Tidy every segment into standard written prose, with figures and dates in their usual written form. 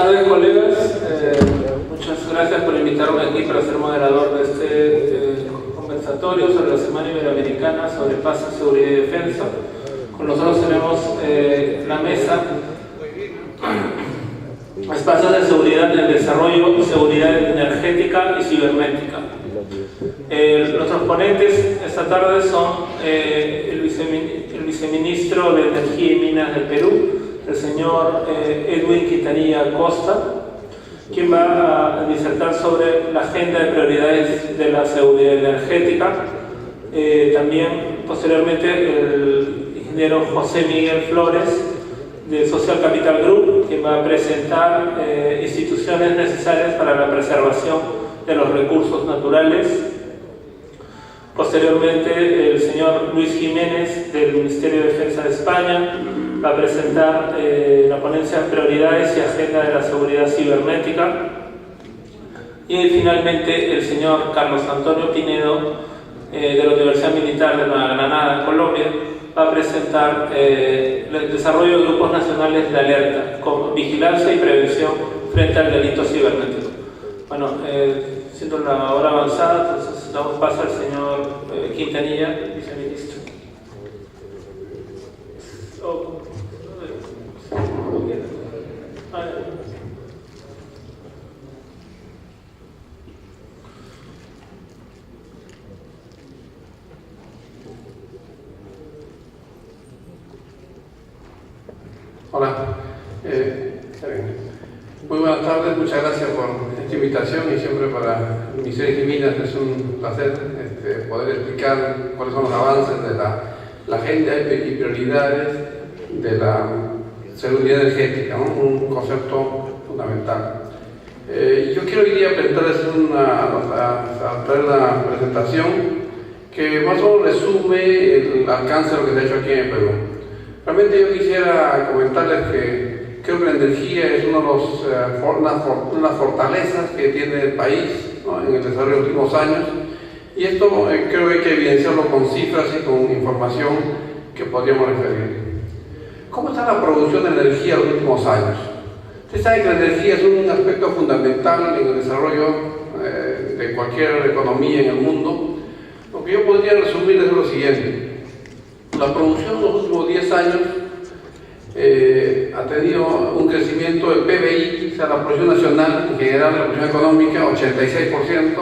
tardes, colegas. Muchas gracias por invitarme aquí para ser moderador de este conversatorio sobre la Semana Iberoamericana sobre Paz, Seguridad y Defensa. Con nosotros tenemos la mesa Espacios de Seguridad en el Desarrollo, Seguridad Energética y Cibernética. Nuestros ponentes esta tarde son el viceministro de Energía y Minas del Perú, el señor Edwin Quintanilla Costa, quien va a disertar sobre la agenda de prioridades de la seguridad energética. También, posteriormente, el ingeniero José Miguel Flores, de Social Capital Group, quien va a presentar instituciones necesarias para la preservación de los recursos naturales. Posteriormente, el señor Luis Jiménez, del Ministerio de Defensa de España, va a presentar la ponencia Prioridades y Agenda de la Seguridad Cibernética. Y finalmente, el señor Carlos Antonio Pinedo, de la Universidad Militar de Nueva Granada, Colombia, va a presentar el desarrollo de grupos nacionales de alerta con vigilancia y prevención frente al delito cibernético. Bueno, siendo la hora avanzada, entonces damos paso al señor Quintanilla, viceministro. Hola, muy buenas tardes, muchas gracias por esta invitación y siempre para el Ministerio de Minas es un placer poder explicar cuáles son los avances de la agenda y prioridades de la seguridad energética, ¿no? Un concepto fundamental. Yo quiero hoy día presentarles traer una presentación que más o menos resume el alcance de lo que se ha hecho aquí en el Perú. Realmente yo quisiera comentarles que creo que la energía es una de las fortalezas que tiene el país, ¿no?, en el desarrollo de los últimos años, y esto creo que hay que evidenciarlo con cifras y con información que podríamos referir. ¿Cómo está la producción de energía en los últimos años? Ustedes saben que la energía es un aspecto fundamental en el desarrollo de cualquier economía en el mundo. Lo que yo podría resumir es lo siguiente. La producción en los últimos 10 años ha tenido un crecimiento del PBI, o sea, la producción nacional en general, la producción económica, 86%,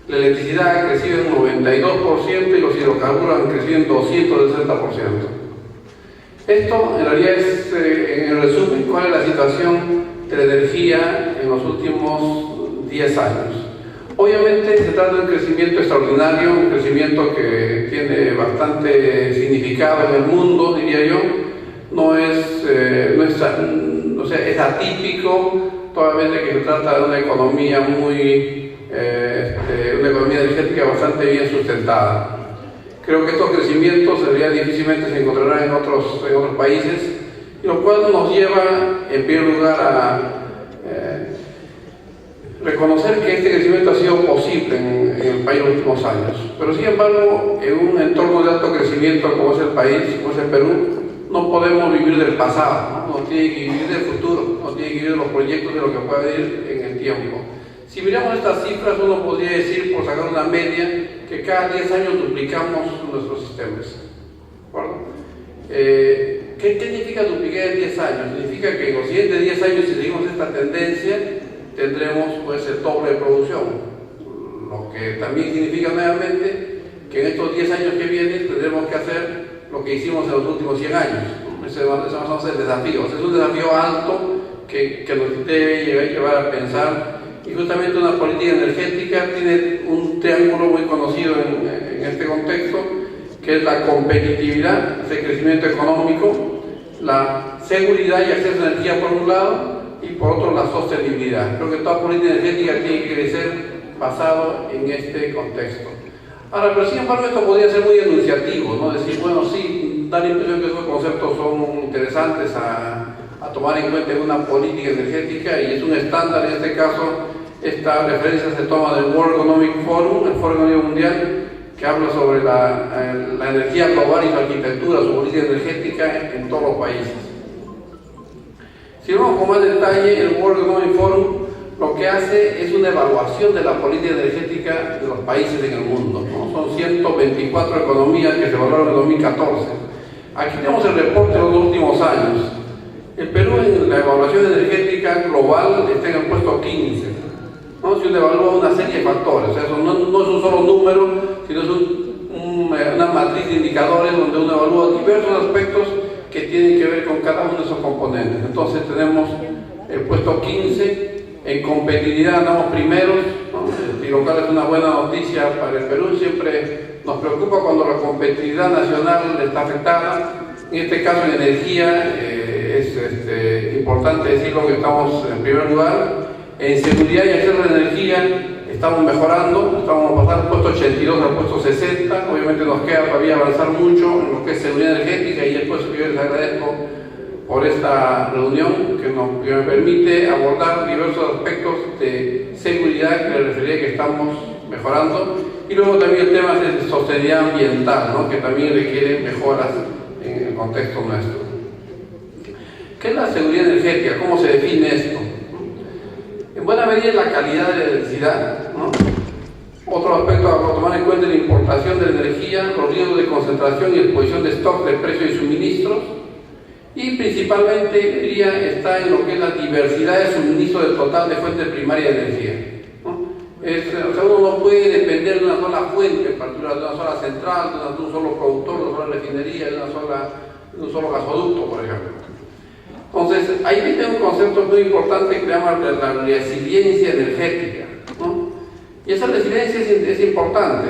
la electricidad ha crecido en 92% y los hidrocarburos han crecido en 260%. Esto en realidad es, en el resumen, cuál es la situación de la energía en los últimos 10 años. Obviamente se trata de un crecimiento extraordinario, un crecimiento que tiene bastante significado en el mundo, diría yo. Es atípico, toda vez que se trata de una economía una economía energética bastante bien sustentada. Creo que estos crecimientos difícilmente se encontrarán en otros países, y lo cual nos lleva en primer lugar a reconocer que este crecimiento ha sido posible en el país en los últimos años. Pero sin embargo, en un entorno de alto crecimiento como es el país, como es el Perú, no podemos vivir del pasado, ¿no? Nos tiene que vivir del futuro, nos tiene que vivir de los proyectos de lo que puede ir en el tiempo. Si miramos estas cifras, uno podría decir, por sacar una media, que cada 10 años duplicamos nuestros sistemas. ¿Qué significa duplicar en 10 años? Significa que en los siguientes 10 años, si seguimos esta tendencia, tendremos pues el doble de producción, lo que también significa nuevamente que en estos 10 años que vienen tendremos que hacer lo que hicimos en los últimos 100 años. Ese va a ser el desafío. Es un desafío alto que nos debe llevar a pensar, y justamente una política energética tiene un triángulo muy conocido en este contexto, que es la competitividad, el crecimiento económico, la seguridad y acceso a energía por un lado, y por otro la sostenibilidad. Creo que toda política energética tiene que crecer basado en este contexto. Ahora, pero sin embargo esto podría ser muy enunciativo, ¿no? Decir, bueno, sí, da la impresión que estos conceptos son interesantes a tomar en cuenta en una política energética, y es un estándar. En este caso, esta referencia se toma del World Economic Forum, el Foro Económico Mundial, que habla sobre la energía global y su arquitectura, su política energética en todos los países. Si vamos con más detalle, el World que hace es una evaluación de la política energética de los países en el mundo, ¿no? Son 124 economías que se evaluaron en 2014. Aquí tenemos el reporte de los últimos años. El Perú en la evaluación energética global está en el puesto 15, ¿no? Si uno evalúa una serie de factores, o sea, eso no es un solo número, sino es una matriz de indicadores donde uno evalúa diversos aspectos que tienen que ver con cada uno de esos componentes. Entonces tenemos el puesto 15, en competitividad andamos primeros, ¿no? El PIB local es una buena noticia para el Perú, siempre nos preocupa cuando la competitividad nacional está afectada. En este caso en energía es importante decirlo que estamos en primer lugar. En seguridad y acceso a la energía estamos mejorando, estamos pasando del puesto 82 al puesto 60, obviamente nos queda todavía avanzar mucho en lo que es seguridad energética y es por eso que yo les agradezco por esta reunión que me permite abordar diversos aspectos de seguridad que les refería que estamos mejorando, y luego también el tema de sostenibilidad ambiental, ¿no? Que también requiere mejoras en el contexto nuestro. ¿Qué es la seguridad energética? ¿Cómo se define esto? En buena medida es la calidad de la electricidad, ¿no? Otro aspecto a tomar en cuenta es la importación de la energía, los riesgos de concentración y exposición de stock de precios y suministros, y principalmente diría está en lo que es la diversidad de suministro del total de fuentes primarias de energía, ¿no? O sea, uno no puede depender de una sola fuente, en particular de una sola central, de un solo productor, de una sola refinería, de un solo gasoducto, por ejemplo. Entonces, ahí viene un concepto muy importante que se llama la resiliencia energética, ¿no? Y esa resiliencia es importante,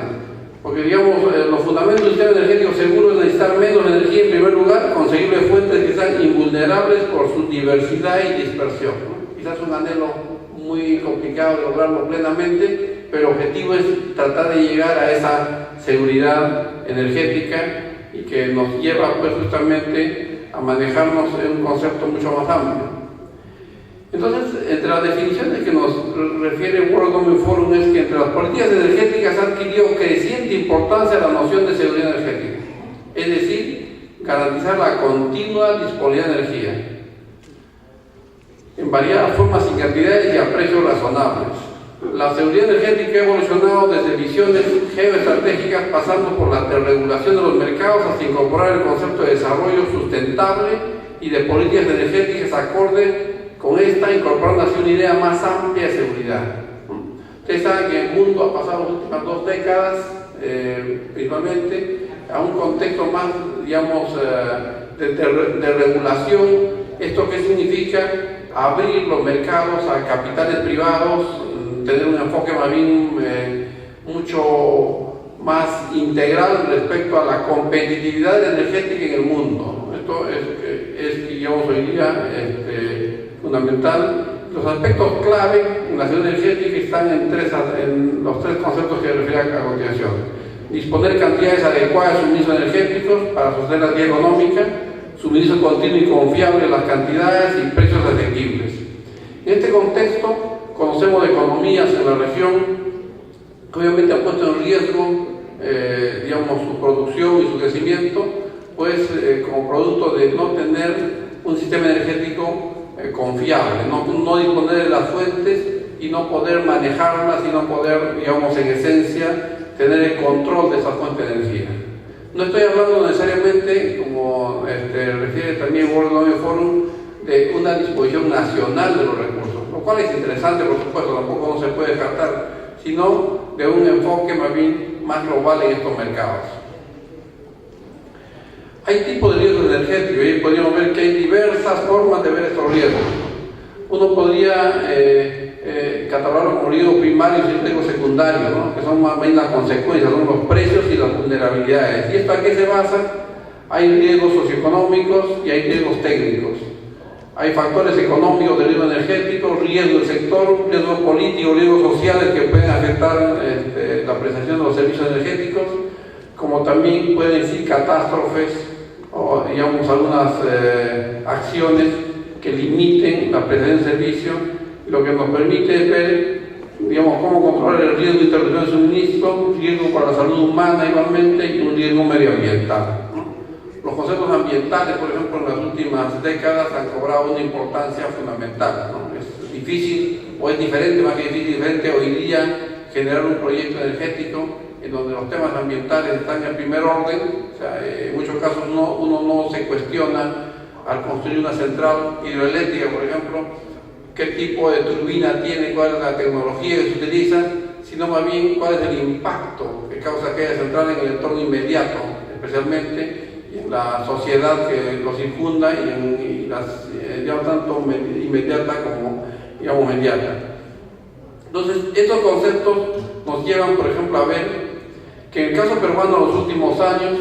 porque digamos, los fundamentos del sistema energético seguro es necesitar menos energía en primer lugar, conseguir fuentes que sean invulnerables por su diversidad y dispersión, ¿no? Quizás un anhelo muy complicado de lograrlo plenamente, pero el objetivo es tratar de llegar a esa seguridad energética y que nos lleva pues justamente a manejarnos en un concepto mucho más amplio. Entonces, entre las definiciones que nos refiere World Economic Forum es que entre las políticas energéticas ha adquirido creciente importancia la noción de seguridad energética, es decir, garantizar la continua disponibilidad de energía en variadas formas y cantidades y a precios razonables. La seguridad energética ha evolucionado desde visiones geoestratégicas, pasando por la desregulación de los mercados, hasta incorporar el concepto de desarrollo sustentable y de políticas energéticas acorde con esta, incorporando así una idea más amplia de seguridad. Ustedes saben que el mundo ha pasado las últimas 2 décadas, principalmente, a un contexto más, digamos, de regulación. ¿Esto qué significa? Abrir los mercados a capitales privados, tener un enfoque más bien mucho más integral respecto a la competitividad energética en el mundo. Esto es digamos, hoy día fundamental. Los aspectos clave en la seguridad energética están en los 3 conceptos que refiero a continuación. Disponer cantidades adecuadas de suministros energéticos para sostener la actividad económica, suministro continuo y confiable de las cantidades y precios asequibles. En este contexto, conocemos de economías en la región que obviamente han puesto en riesgo digamos, su producción y su crecimiento, pues como producto de no tener un sistema energético confiable, no disponer de las fuentes y no poder manejarlas y no poder, digamos, en esencia, tener el control de esa fuente de energía. No estoy hablando necesariamente, como refiere también World Economic Forum, de una disposición nacional de los recursos, lo cual es interesante, por supuesto, tampoco no se puede descartar, sino de un enfoque más bien más global en estos mercados. Hay tipos de riesgos energéticos y podríamos ver que hay diversas formas de ver estos riesgos. Uno podría catalogarlo como riesgos primarios y riesgos secundarios, ¿no? Que son más bien las consecuencias, son los precios y las vulnerabilidades. ¿Y esto a qué se basa? Hay riesgos socioeconómicos y hay riesgos técnicos. Hay factores económicos de riesgo energético, riesgo del sector, riesgos políticos, riesgos sociales que pueden afectar la prestación de los servicios energéticos, como también pueden existir catástrofes o digamos algunas acciones que limiten la prestación de servicio, lo que nos permite ver, digamos, cómo controlar el riesgo de interrupción de suministro, riesgo para la salud humana igualmente y un riesgo medioambiental. Los conceptos ambientales, por ejemplo, en las últimas décadas han cobrado una importancia fundamental, ¿no? Es difícil, o es diferente, más que difícil, diferente hoy día generar un proyecto energético en donde los temas ambientales están en primer orden. O sea, en muchos casos uno no se cuestiona al construir una central hidroeléctrica, por ejemplo, qué tipo de turbina tiene, cuál es la tecnología que se utiliza, sino más bien cuál es el impacto que causa aquella central en el entorno inmediato, especialmente en la sociedad que lo circunda y digamos, tanto inmediata como digamos mediata. Entonces, estos conceptos nos llevan, por ejemplo, a ver que en el caso peruano en los últimos años,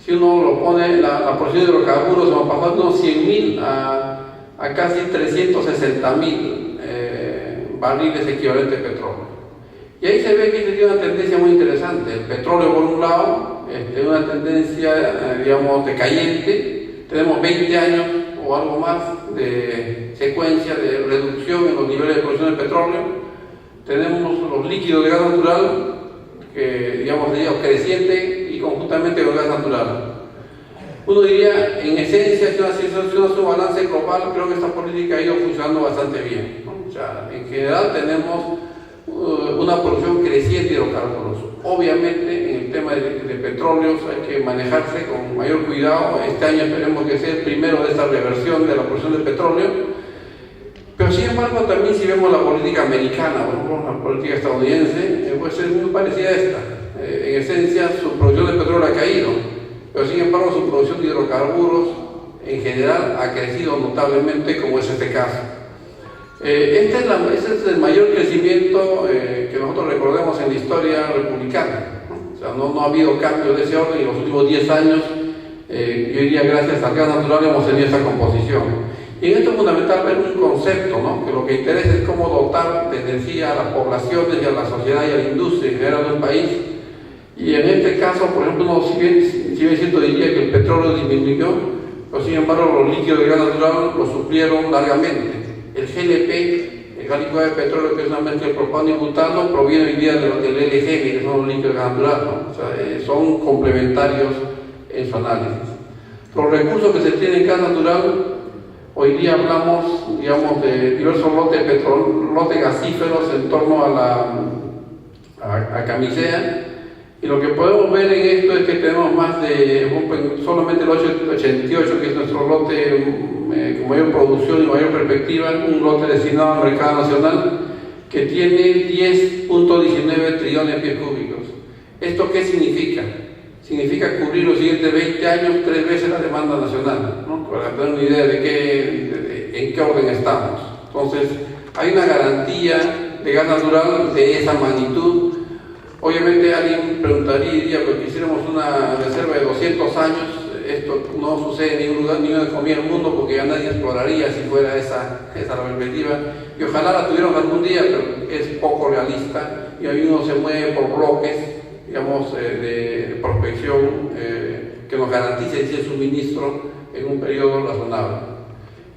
si uno lo pone, la producción de hidrocarburos se va pasando de unos 100.000 a casi 360.000 barriles equivalentes de petróleo. Y ahí se ve que tiene una tendencia muy interesante. El petróleo, por un lado, una tendencia, digamos, decayente. Tenemos 20 años o algo más de secuencia de reducción en los niveles de producción de petróleo. Tenemos los líquidos de gas natural, que, digamos, de ellos creciente y conjuntamente con gas natural. Uno diría, en esencia, si uno hace un balance global, creo que esta política ha ido funcionando bastante bien, ¿no? O sea, en general tenemos una producción creciente de hidrocarburos. Obviamente, en el tema de petróleos hay que manejarse con mayor cuidado. Este año esperemos que sea el primero de esta reversión de la producción de petróleo. Pero sin embargo, también si vemos la política americana, por ejemplo, la política estadounidense, puede ser muy parecida a esta. En esencia, su producción de petróleo ha caído, pero sin embargo, su producción de hidrocarburos en general ha crecido notablemente, como es este caso. Este es el mayor crecimiento que nosotros recordemos en la historia republicana, ¿no? O sea, no ha habido cambios de ese orden en los últimos 10 años. Yo diría, gracias al gas natural hemos tenido esta composición. Y en esto es fundamental ver un concepto, ¿no? Que lo que interesa es cómo dotar de energía a las poblaciones y a la sociedad y a la industria en general de un país. Y en este caso, por ejemplo, uno si bien cierto diría que el petróleo disminuyó, pero sin embargo los líquidos de gas natural lo suplieron largamente. El GLP, el gas licuado de petróleo, que es una mezcla de propano y butano, proviene hoy día del LNG, que son los líquidos de gas natural, ¿no? O sea, son complementarios en su análisis. Los recursos que se tienen en gas natural, hoy día hablamos, digamos, de diversos lotes gasíferos en torno a Camisea, y lo que podemos ver en esto es que tenemos más de, solamente el 888, que es nuestro lote con mayor producción y mayor perspectiva, un lote destinado al mercado nacional, que tiene 10.19 trillones de pies cúbicos. ¿Esto qué significa? Significa cubrir los siguientes 20 años 3 veces la demanda nacional, ¿no? Para tener una idea de en qué orden estamos. Entonces, hay una garantía de gas natural de esa magnitud. Obviamente alguien preguntaría y diría, pues quisiéramos una reserva de 200 años, esto no sucede en ningún lugar, ni en ninguna economía del mundo, porque ya nadie exploraría si fuera esa la perspectiva, y ojalá la tuviéramos algún día, pero es poco realista, y ahí uno se mueve por bloques, digamos, de prospección que nos garantice ese suministro en un periodo razonable.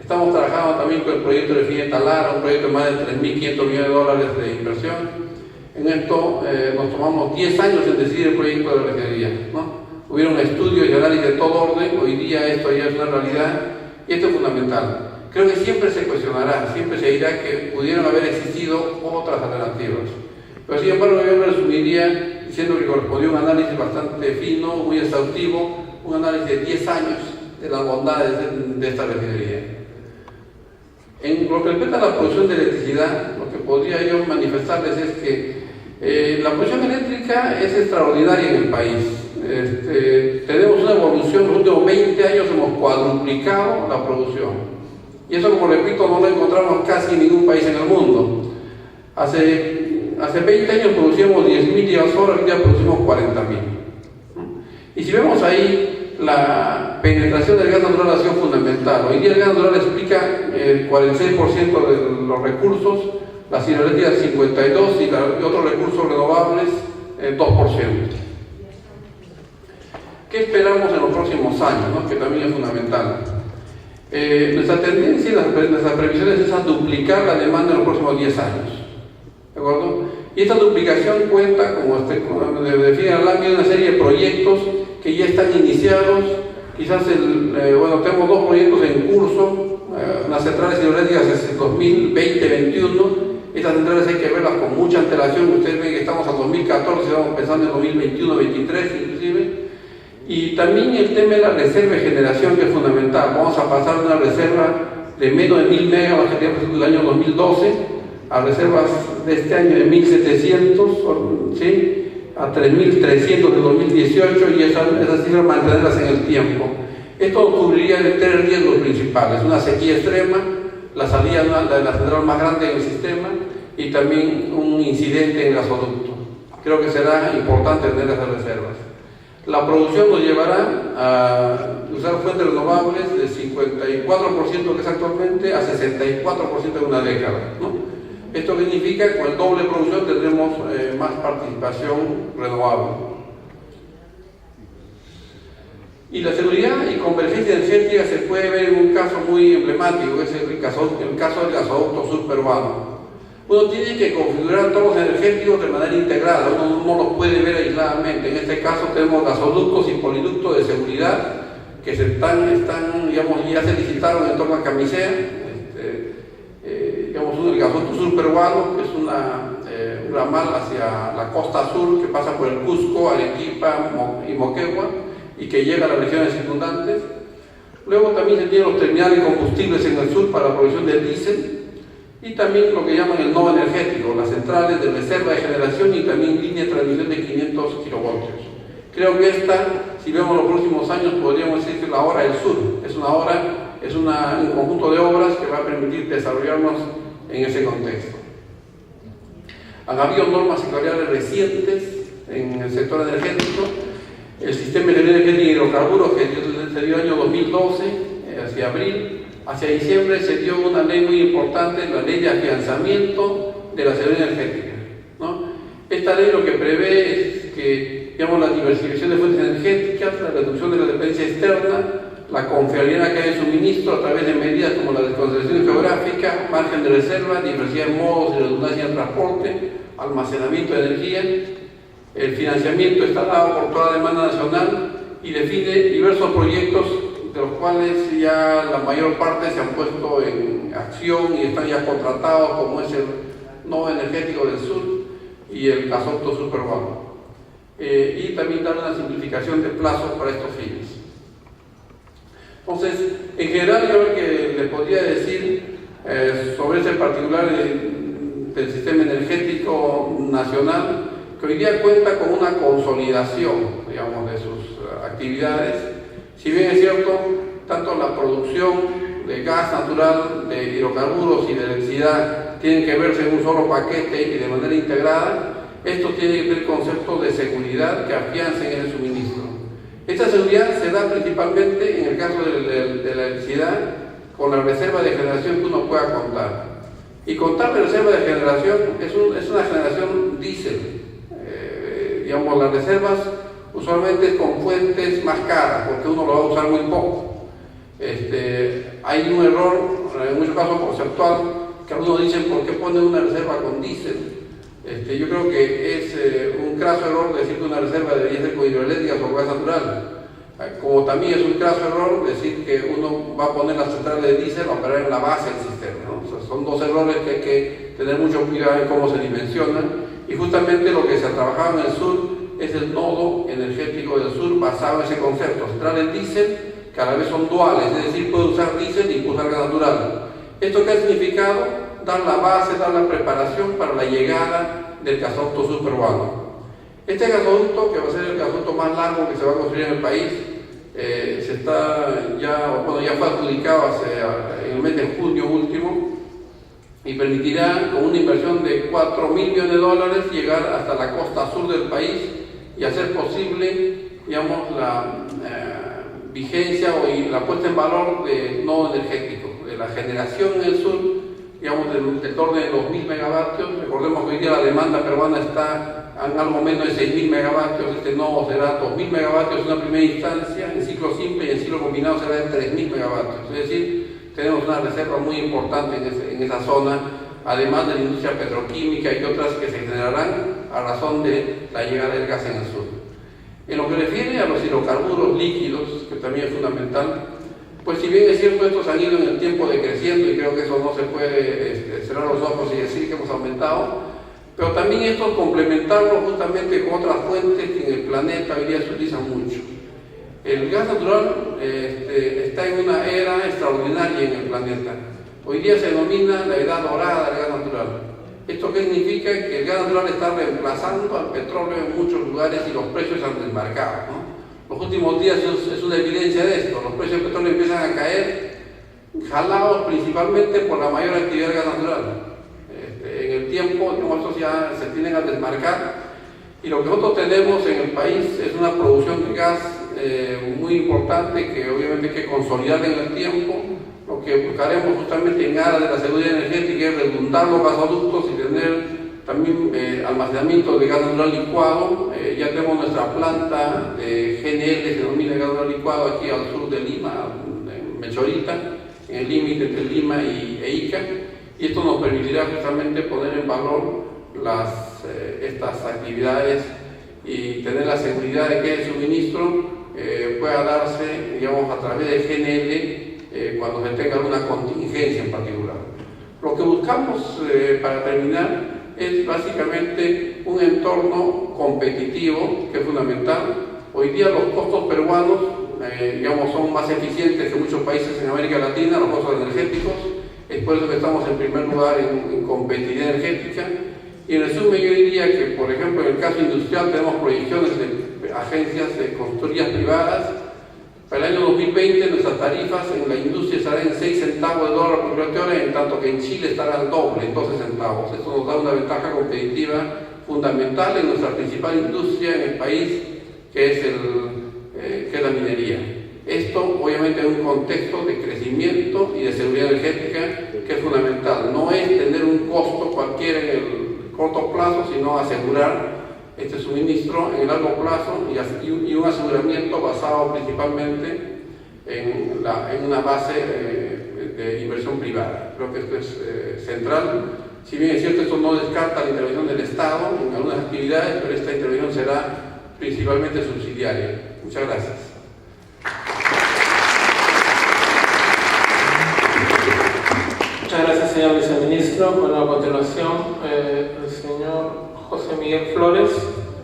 Estamos trabajando también con el proyecto de Refinería Talara, un proyecto de más de $3.500 millones de inversión. En esto nos tomamos 10 años en decidir el proyecto de la refinería, ¿no? Hubieron estudios y análisis de todo orden. Hoy día esto ya es una realidad y esto es fundamental. Creo que siempre se cuestionará, siempre se dirá que pudieron haber existido otras alternativas, pero sin embargo yo me resumiría diciendo que correspondió un análisis bastante fino, muy exhaustivo, un análisis de 10 años de las bondades de esta refinería. En lo que respecta a la producción de electricidad, lo que podría yo manifestarles es que la producción eléctrica es extraordinaria en el país. Tenemos una evolución, en los últimos 20 años hemos cuadruplicado la producción. Y eso, como repito, no lo encontramos casi en ningún país en el mundo. Hace 20 años producíamos 10.000 gigawatt-hora, hoy día producimos 40.000. Y si vemos ahí, la penetración del gas natural ha sido fundamental. Hoy día el gas natural explica el 46% de los recursos, las hidroeléctricas 52% y otros recursos renovables 2%. ¿Qué esperamos en los próximos años, ¿no? Que también es fundamental? Nuestra tendencia, nuestras previsiones es a duplicar la demanda en los próximos 10 años. ¿De acuerdo? Y esta duplicación cuenta, como define Alan, de una serie de proyectos que ya están iniciados. Quizás, tenemos 2 proyectos en curso, unas centrales hidroeléctricas es el 2020-21. Estas centrales hay que verlas con mucha antelación. Ustedes ven que estamos al 2014, estamos pensando en 2021-23 inclusive. Y también el tema de la reserva de generación, que es fundamental. Vamos a pasar de una reserva de menos de 1000 megas, que teníamos del año 2012, a reservas de este año de 1700, ¿sí?, a 3300 de 2018, y esas cifras mantenerlas en el tiempo. Esto cubriría de 3 riesgos principales: una sequía extrema, la salida de la central más grande del sistema y también un incidente en gasoducto. Creo que será importante tener esas reservas. La producción nos llevará a usar fuentes renovables de 54% que es actualmente a 64% en una década, ¿no? Esto significa que con el doble de producción tendremos más participación renovable. Y la seguridad y convergencia energética se puede ver en un caso muy emblemático, que es el caso del gasoducto subperuano. Uno tiene que configurar todos los energéticos de manera integrada, uno no los puede ver aisladamente. En este caso tenemos gasoductos y poliductos de seguridad que digamos, ya se licitaron en torno a Camisea. Digamos, el gasoducto subperuano, que es un ramal hacia la costa sur que pasa por el Cusco, Arequipa y Moquegua y que llega a las regiones circundantes. Luego también se tienen los terminales de combustibles en el sur para la producción de diésel, y también lo que llaman el nodo energético, las centrales de reserva de generación y también línea de transmisión de 500 kilovoltios. Creo que si vemos los próximos años, podríamos decir que la hora del sur es un conjunto de obras que va a permitir desarrollarnos en ese contexto. Han habido normas sectoriales recientes en el sector energético. El sistema de energética y hidrocarburos, que se dio en el año 2012, hacia abril. Hacia diciembre se dio una ley muy importante, la ley de afianzamiento de la seguridad energética, ¿no? Esta ley lo que prevé es que, digamos, la diversificación de fuentes energéticas, la reducción de la dependencia externa, la confiabilidad que hay de suministro a través de medidas como la desconcentración geográfica, margen de reserva, diversidad de modos y redundancia en transporte, almacenamiento de energía. El financiamiento está dado por toda la demanda nacional y define diversos proyectos, de los cuales ya la mayor parte se han puesto en acción y están ya contratados, como es el nodo energético del sur y el gasoducto subperuano. Y también dar una simplificación de plazos para estos fines. Entonces, en general, yo lo que les podría decir sobre ese particular del sistema energético nacional, que hoy día cuenta con una consolidación, digamos, de sus actividades. Si bien es cierto, tanto la producción de gas natural, de hidrocarburos y de electricidad tienen que verse en un solo paquete y de manera integrada, esto tiene que ver conceptos de seguridad que afiancen el suministro. Esta seguridad se da principalmente en el caso de la electricidad con la reserva de generación que uno pueda contar. Y contar de reserva de generación es una generación diésel. Digamos, las reservas usualmente es con fuentes más caras, porque uno lo va a usar muy poco. Hay un error, en muchos casos conceptual, que algunos dicen: ¿por qué ponen una reserva con diésel? Yo creo que es un craso error decir que una reserva debería ser con hidroeléctricas o gas natural. Como también es un craso error decir que uno va a poner las centrales de diésel a operar en la base del sistema, ¿no? O sea, son dos errores que hay que tener mucho cuidado en cómo se dimensionan, y justamente lo que se ha trabajado en el sur es el nodo energético del sur basado en ese concepto. Centrales diésel que a la vez son duales, es decir, puede usar diésel y puede usar gas natural. ¿Esto qué ha significado? Dar la base, dar la preparación para la llegada del gasoducto subperuano. Este gasoducto, que va a ser el gasoducto más largo que se va a construir en el país, ya fue adjudicado en el mes de junio último, y permitirá, con una inversión de $4.000 millones, llegar hasta la costa sur del país y hacer posible, digamos, la vigencia y la puesta en valor del nodo energético, de la generación en el sur, digamos, del orden de 2.000 megavatios. Recordemos que hoy día la demanda peruana está en algo menos de 6.000 megavatios. Este nodo será 2.000 megavatios en una primera instancia, en ciclo simple, y en ciclo combinado será de 3.000 megavatios. Es decir, tenemos una reserva muy importante en esa zona, además de la industria petroquímica y otras que se generarán a razón de la llegada del gas en el sur. En lo que refiere a los hidrocarburos líquidos, que también es fundamental, pues si bien es cierto, estos han ido en el tiempo decreciendo y creo que eso no se puede cerrar los ojos y decir que hemos aumentado, pero también esto complementarlo justamente con otras fuentes que en el planeta hoy día se utilizan mucho. El gas natural está en una era extraordinaria en el planeta. Hoy día se denomina la edad dorada del gas natural. ¿Esto qué significa? Que el gas natural está reemplazando al petróleo en muchos lugares y los precios han desmarcado, ¿no? Los últimos días es una evidencia de esto. Los precios del petróleo empiezan a caer, jalados principalmente por la mayor actividad del gas natural. En el tiempo, digamos, estos ya se tienden a desmarcar. Y lo que nosotros tenemos en el país es una producción de gas muy importante que obviamente hay que consolidar en el tiempo. Lo que buscaremos justamente en aras de la seguridad energética es redundar los gasoductos y tener también almacenamiento de gas natural licuado. Ya tenemos nuestra planta de GNL, que se denomina gas natural licuado, aquí al sur de Lima, en Mechorita, en el límite entre Lima e Ica. Y esto nos permitirá justamente poner en valor estas actividades y tener la seguridad de que el suministro pueda darse, digamos, a través de GNL cuando se tenga alguna contingencia en particular. Lo que buscamos, para terminar, es básicamente un entorno competitivo que es fundamental. Hoy día los costos peruanos, digamos, son más eficientes que muchos países en América Latina, los costos energéticos. Es por eso que estamos en primer lugar en competitividad energética. Y en resumen, yo diría que, por ejemplo, en el caso industrial tenemos proyecciones de agencias de consultorías privadas. Para el año 2020 nuestras tarifas en la industria estarán en 6 centavos de dólar por kWh, en tanto que en Chile estará al doble, en 12 centavos. Esto nos da una ventaja competitiva fundamental en nuestra principal industria en el país, que es la minería. Esto obviamente en un contexto de crecimiento y de seguridad energética que es fundamental. No es tener un costo cualquiera en el corto plazo, sino asegurar este suministro en el largo plazo y un aseguramiento basado principalmente en una base de inversión privada. Creo que esto es central. Si bien es cierto, esto no descarta la intervención del Estado en algunas actividades, pero esta intervención será principalmente subsidiaria. Muchas gracias. Muchas gracias, señor viceministro. Bueno, a continuación, el señor José Miguel Flores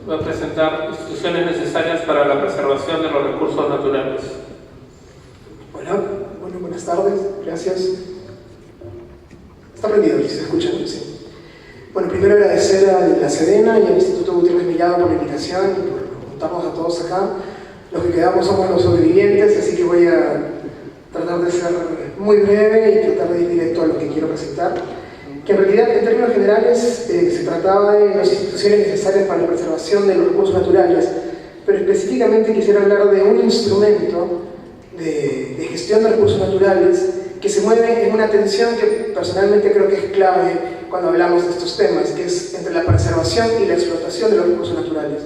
va a presentar instituciones necesarias para la preservación de los recursos naturales. Hola, bueno, buenas tardes, gracias. Está prendido, si se escucha, sí. Bueno, primero agradecer a la Sedena y al Instituto Gutiérrez Mellado por la invitación y por juntarnos a todos acá. Los que quedamos somos los sobrevivientes, así que voy a tratar de ser muy breve y tratar de ir directo a lo que quiero presentar. Que en realidad, en términos generales, se trataba de las instituciones necesarias para la preservación de los recursos naturales, pero específicamente quisiera hablar de un instrumento de gestión de recursos naturales que se mueve en una tensión que personalmente creo que es clave cuando hablamos de estos temas, que es entre la preservación y la explotación de los recursos naturales.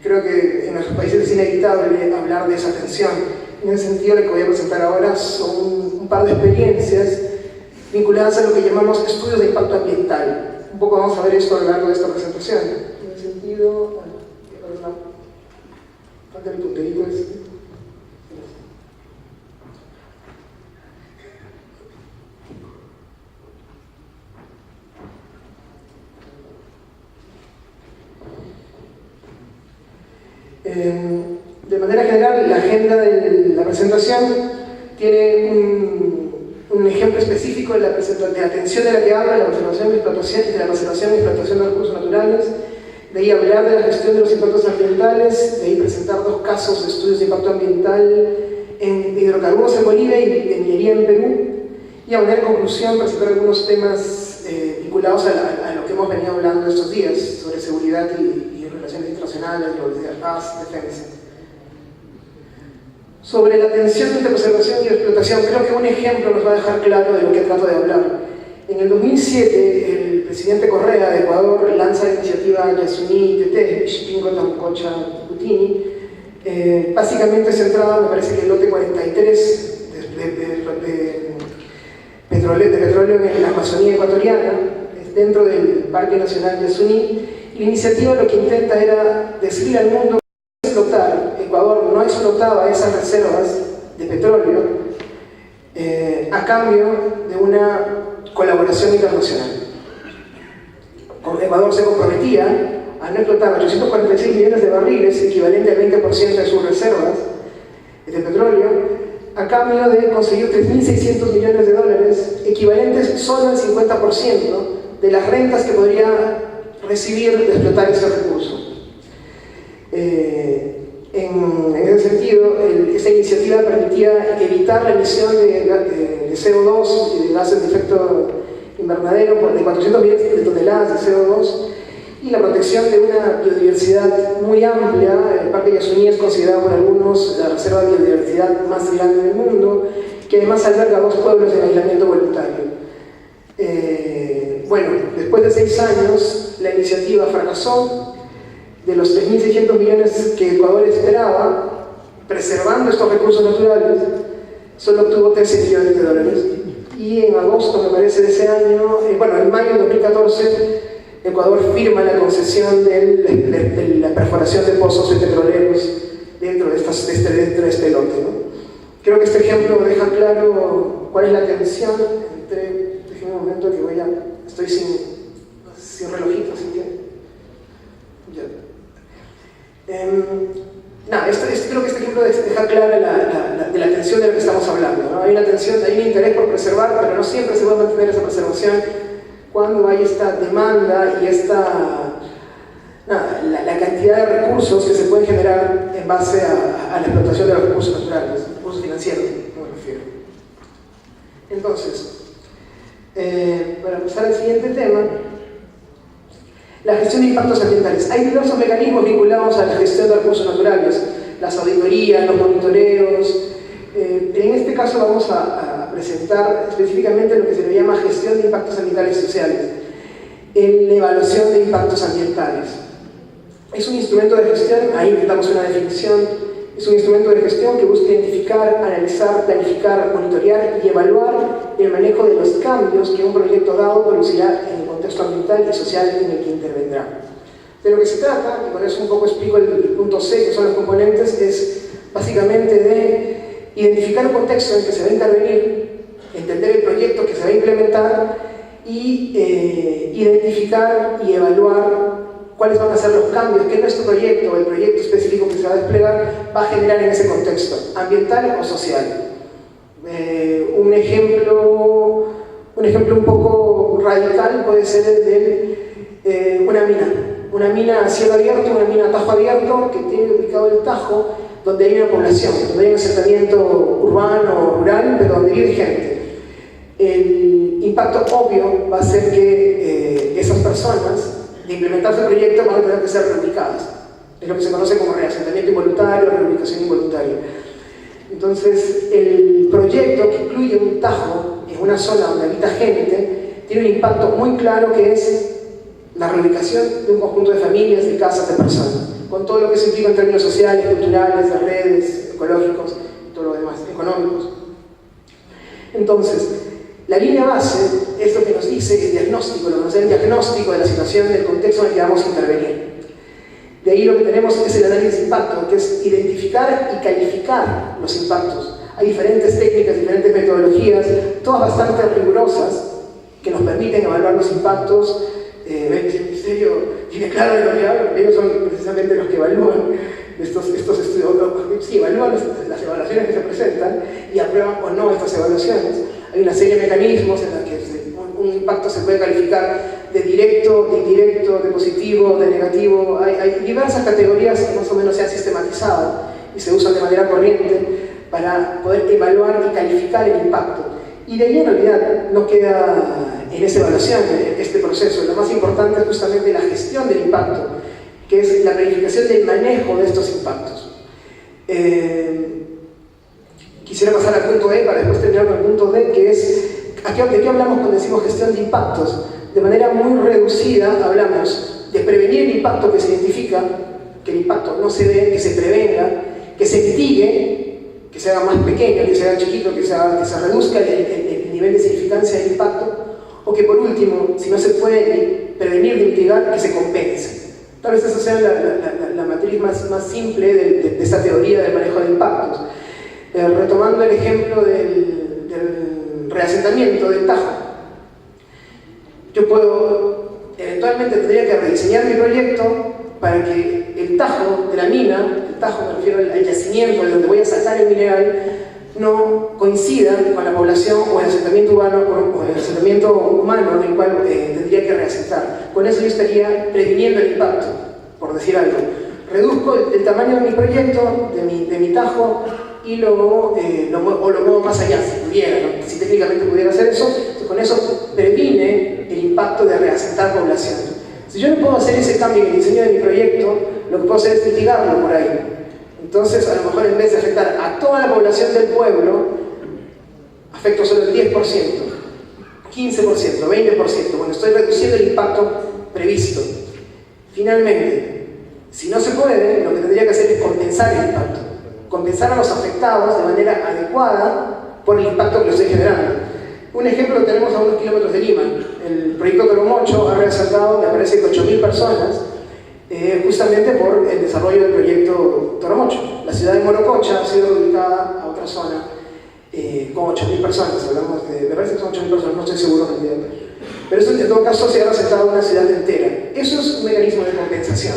Creo que en nuestros países es inevitable hablar de esa tensión. En ese sentido, lo que voy a presentar ahora son un par de experiencias vinculadas a lo que llamamos estudios de impacto ambiental. Un poco vamos a ver esto a lo largo de esta presentación. En el sentido... falta el punterito este. De manera general, la agenda de la presentación tiene un ejemplo específico de la atención de la que habla, de la preservación y explotación, de la preservación y explotación de los recursos naturales, de ahí hablar de la gestión de los impactos ambientales, de ahí presentar 2 casos de estudios de impacto ambiental en hidrocarburos en Bolivia y de minería en Perú, y a manera de conclusión presentar algunos temas vinculados a lo que hemos venido hablando estos días, sobre seguridad y relaciones internacionales, paz, defensa. Sobre la tensión entre preservación y explotación, creo que un ejemplo nos va a dejar claro de lo que trato de hablar. En el 2007, el presidente Correa de Ecuador lanza la iniciativa Yasuní Tete, Xipingo Tamcocha Putini, básicamente centrada, me parece que el lote 43 de petróleo en la Amazonía ecuatoriana, dentro del Parque Nacional Yasuní. La iniciativa lo que intenta era decirle al mundo que Ecuador no explotaba esas reservas de petróleo a cambio de una colaboración internacional. Ecuador se comprometía a no explotar 846 millones de barriles, equivalente al 20% de sus reservas de petróleo, a cambio de conseguir 3.600 millones de dólares, equivalentes solo al 50% de las rentas que podría recibir de explotar ese recurso. En ese sentido, esta iniciativa permitía evitar la emisión de CO2 y de gases de efecto invernadero de 400 millones de toneladas de CO2 y la protección de una biodiversidad muy amplia. El Parque Yasuní es considerado por algunos la reserva de biodiversidad más grande del mundo, que además alberga 2 pueblos en aislamiento voluntario. Bueno, después de 6 años, la iniciativa fracasó. De los 3.600 millones que Ecuador esperaba, preservando estos recursos naturales, solo obtuvo 13 millones de dólares. Y en agosto, me parece, de ese año, en mayo de 2014, Ecuador firma la concesión de la perforación de pozos petroleros dentro de este lote, ¿no? Creo que este ejemplo deja claro cuál es la tensión entre... Déjenme un momento que estoy sin relojito, así que... Ya. Creo que este ejemplo deja clara la tensión de la que estamos hablando, ¿no? Hay una tensión, hay un interés por preservar, pero no siempre se puede mantener esa preservación cuando hay esta demanda y la cantidad de recursos que se pueden generar en base a la explotación de los recursos naturales, recursos financieros, me refiero. Entonces, para pasar al siguiente tema, la gestión de impactos ambientales. Hay diversos mecanismos vinculados a la gestión de recursos naturales, las auditorías, los monitoreos. En este caso vamos a presentar específicamente lo que se le llama gestión de impactos ambientales y sociales, en la evaluación de impactos ambientales. Es un instrumento de gestión, ahí damos una definición, es un instrumento de gestión que busca identificar, analizar, planificar, monitorear y evaluar el manejo de los cambios que un proyecto dado producirá en el contexto ambiental y social en el que intervendrá. De lo que se trata, y con eso un poco explico el punto C, que son los componentes, es básicamente de identificar un contexto en el que se va a intervenir, entender el proyecto que se va a implementar y identificar y evaluar cuáles van a ser los cambios que nuestro proyecto o el proyecto específico que se va a desplegar va a generar en ese contexto, ambiental o social. Un ejemplo un poco radical puede ser el de una mina a cielo abierto, una mina a tajo abierto, que tiene ubicado el Tajo, donde hay una población, donde hay un asentamiento urbano, rural, pero donde vive gente. El impacto obvio va a ser que esas personas, de implementarse el proyecto, van a tener que ser reubicadas. Es lo que se conoce como reasentamiento involuntario, reubicación involuntaria. Entonces, el proyecto que incluye un tajo en una zona donde habita gente, tiene un impacto muy claro que es la reubicación de un conjunto de familias, de casas, de personas, con todo lo que se implica en términos sociales, culturales, de redes, ecológicos y todo lo demás, económicos. Entonces, la línea base es lo que nos dice el diagnóstico, lo que nos da el diagnóstico de la situación, del contexto en el que vamos a intervenir. De ahí lo que tenemos es el análisis de impacto, que es identificar y calificar los impactos. Hay diferentes técnicas, diferentes metodologías, todas bastante rigurosas, que nos permiten evaluar los impactos. El Ministerio tiene claro de lo que hablan, ellos son precisamente los que evalúan estos estudios, sí, evalúan las evaluaciones que se presentan y aprueban o no estas evaluaciones. Hay una serie de mecanismos en los que un impacto se puede calificar de directo, de indirecto, de positivo, de negativo. Hay diversas categorías que más o menos se han sistematizado y se usan de manera corriente para poder evaluar y calificar el impacto. Y de ahí en realidad no queda en esa evaluación este proceso. Lo más importante es justamente la gestión del impacto, que es la planificación del manejo de estos impactos. Quisiera pasar al punto E para después terminar con el punto D, que es, ¿de qué hablamos cuando decimos gestión de impactos? De manera muy reducida hablamos de prevenir el impacto que se identifica, que el impacto no se ve, que se prevenga, que se mitigue, que se haga más pequeño, que se haga chiquito, que se reduzca el nivel de significancia del impacto, o que por último, si no se puede prevenir ni mitigar, que se compense. Tal vez esa sea la matriz más simple de esta teoría del manejo de impactos. Retomando el ejemplo del reasentamiento del Tajo. Yo eventualmente tendría que rediseñar mi proyecto para que el Tajo de la mina, el Tajo me refiero al yacimiento de donde voy a sacar el mineral, no coincida con la población o el asentamiento urbano o el asentamiento humano en el cual tendría que reasentar. Con eso yo estaría previniendo el impacto, por decir algo. Reduzco el tamaño de mi proyecto, de mi Tajo, y luego lo muevo más allá, si pudiera, ¿no? Si técnicamente pudiera hacer eso, con eso previne el impacto de reasentar población. Si yo no puedo hacer ese cambio en el diseño de mi proyecto, lo que puedo hacer es mitigarlo por ahí. Entonces, a lo mejor en vez de afectar a toda la población del pueblo, afecto solo el 10%, 15%, 20%. Bueno, estoy reduciendo el impacto previsto. Finalmente, si no se puede, lo que tendría que hacer es compensar el impacto. Compensar a los afectados de manera adecuada por el impacto que lo estoy generando. Un ejemplo lo tenemos a unos kilómetros de Lima. El proyecto Toromocho ha resaltado, me parece, que 8.000 personas, justamente por el desarrollo del proyecto Toromocho. La ciudad de Morococha ha sido ubicada a otra zona con 8.000 personas. Hablamos de, me parece que son 8.000 personas, no estoy seguro de la pero eso en todo caso se ha resaltado una ciudad entera. Eso es un mecanismo de compensación.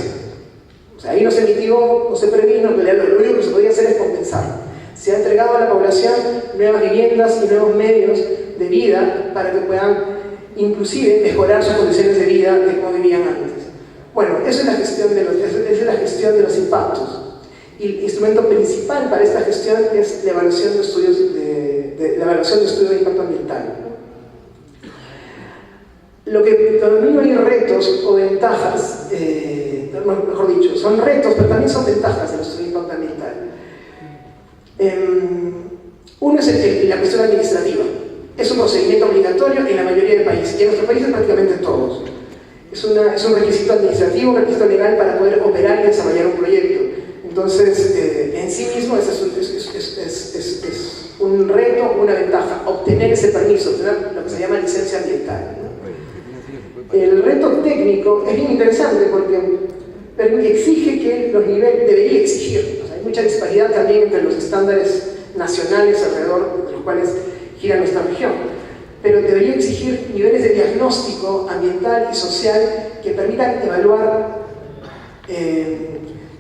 O sea, ahí no se mitigó, no se previno, lo único que se podía hacer es compensar. Se ha entregado a la población nuevas viviendas y nuevos medios de vida para que puedan inclusive mejorar sus condiciones de vida de como vivían antes. Bueno, eso es la gestión de los impactos. Y el instrumento principal para esta gestión es la evaluación de estudios de impacto ambiental. Lo que denomino hay retos o ventajas, mejor dicho, son retos, pero también son ventajas del estudio de impacto ambiental. Uno es la cuestión administrativa. Es un procedimiento obligatorio en la mayoría de países, y en nuestro país prácticamente todos. Es un requisito administrativo, un requisito legal para poder operar y desarrollar un proyecto. Entonces, en sí mismo es un reto, una ventaja, obtener ese permiso, obtener lo que se llama licencia ambiental, ¿no? El reto técnico es bien interesante porque exige que los niveles, debería exigir, o sea, hay mucha disparidad también entre los estándares nacionales alrededor de los cuales gira nuestra región, pero debería exigir niveles de diagnóstico ambiental y social que permitan evaluar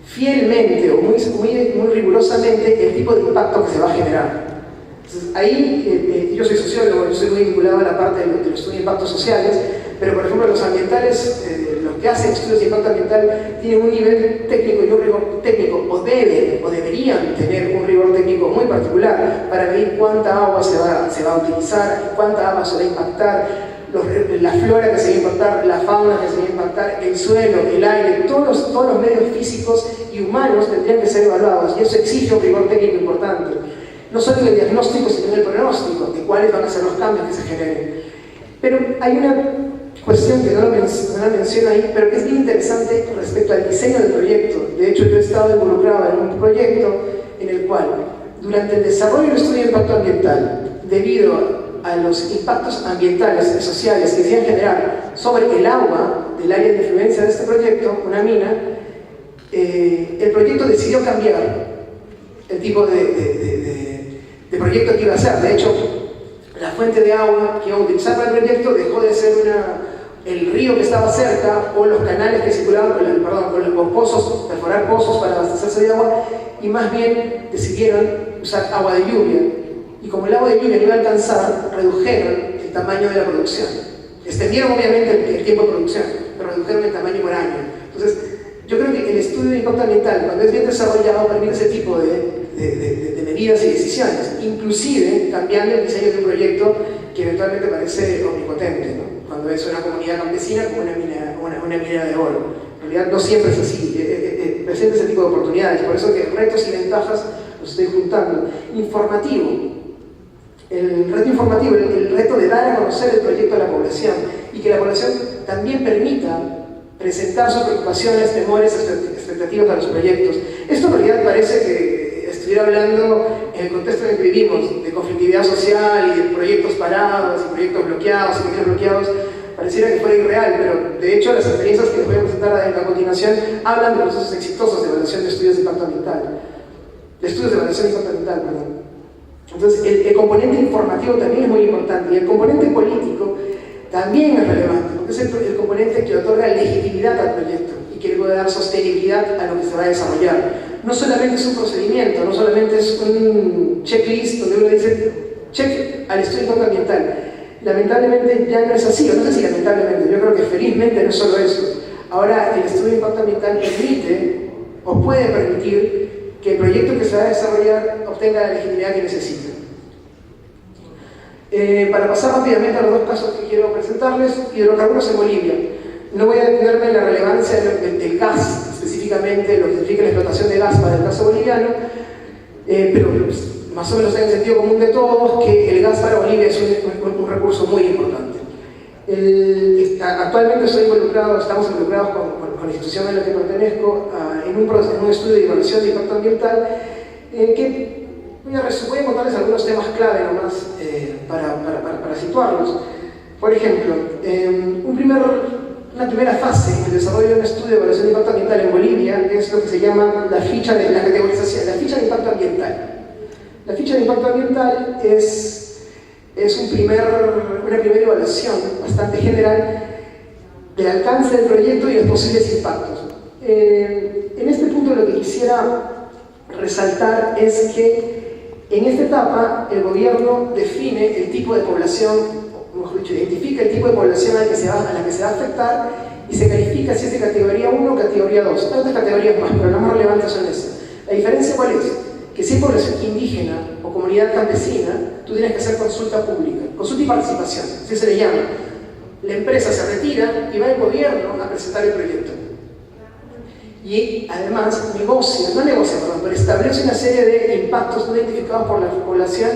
fielmente o muy rigurosamente el tipo de impacto que se va a generar. Entonces, ahí yo soy sociólogo, yo soy muy vinculado a la parte de los estudios de impactos sociales, pero por ejemplo los ambientales, los que hacen estudios de impacto ambiental tienen un nivel técnico y un rigor técnico, o deberían tener un rigor técnico muy particular para medir cuánta agua se va a utilizar, cuánta agua se va a impactar, la flora que se va a impactar, la fauna que se va a impactar, el suelo, el aire, todos los medios físicos y humanos tendrían que ser evaluados, y eso exige un rigor técnico importante. No solo en el diagnóstico, sino en el pronóstico, de cuáles van a ser los cambios que se generen. Pero hay una cuestión que no la menciono ahí, pero que es bien interesante respecto al diseño del proyecto. De hecho, yo he estado involucrado en un proyecto en el cual, durante el desarrollo del estudio de impacto ambiental, debido a los impactos ambientales y sociales que se iban a generar sobre el agua del área de influencia de este proyecto, una mina, el proyecto decidió cambiar el tipo de proyecto que iba a hacer. De hecho, la fuente de agua que iba a utilizar para el proyecto dejó de ser el río que estaba cerca o los canales que circulaban con pozos, perforar pozos para abastecerse de agua, y más bien decidieron usar agua de lluvia. Y como el agua de lluvia no iba a alcanzar, redujeron el tamaño de la producción. Extendieron obviamente el tiempo de producción, pero redujeron el tamaño por año. Entonces, yo creo que el estudio de impacto ambiental, cuando es bien desarrollado, permite ese tipo de medidas y decisiones, inclusive cambiando el diseño de un proyecto que eventualmente parece omnipotente, ¿no? Cuando es una comunidad campesina como una mina de oro. En realidad no siempre es así, presenta ese tipo de oportunidades, por eso que retos y ventajas los estoy juntando. Informativo. El reto informativo, el reto de dar a conocer el proyecto a la población y que la población también permita presentar sus preocupaciones, temores, expectativas a los proyectos. Esto en realidad parece que estuviera hablando en el contexto en el que vivimos, de conflictividad social y de proyectos parados, y proyectos bloqueados, y proyectos bloqueados. Pareciera que fuera irreal, pero de hecho las experiencias que les voy a presentar a continuación hablan de procesos exitosos de evaluación de estudios de impacto ambiental. De estudios de evaluación de impacto ambiental, perdón. Entonces, el componente informativo también es muy importante, y el componente político también es relevante, porque es el componente que otorga legitimidad al proyecto y que le puede dar sostenibilidad a lo que se va a desarrollar. No solamente es un procedimiento, no solamente es un checklist donde uno dice check al estudio de impacto ambiental. Lamentablemente ya no es así, o no sé si lamentablemente, yo creo que felizmente no es solo eso. Ahora el estudio de impacto ambiental permite o puede permitir que el proyecto que se va a desarrollar obtenga la legitimidad que necesita. Para pasar rápidamente a los dos casos que quiero presentarles, hidrocarburos en Bolivia. No voy a detenerme en la relevancia del gas, específicamente lo que significa la explotación de gas para el caso boliviano, pero más o menos en el sentido común de todos que el gas para Bolivia es un recurso muy importante. Actualmente estamos involucrados con la institución a la que pertenezco en un estudio de evaluación de impacto ambiental que voy a contarles algunos temas clave nomás para situarlos. Por ejemplo, una primera fase en el desarrollo de un estudio de evaluación de impacto ambiental en Bolivia es lo que se llama la ficha de la categorización, la ficha de impacto ambiental. La ficha de impacto ambiental es una primera evaluación bastante general del alcance del proyecto y los posibles impactos. En este punto lo que quisiera resaltar es que en esta etapa el gobierno define el tipo de población, o mejor dicho, identifica el tipo de población a la que se va a afectar y se califica si es de categoría 1 o categoría 2. Hay otras categorías más, pero las más relevantes son esas. La diferencia ¿cuál es? Que si hay población indígena o comunidad campesina, tú tienes que hacer consulta pública, consulta y participación, así se le llama. La empresa se retira y va el gobierno a presentar el proyecto. Y además pero establece una serie de impactos no identificados por la población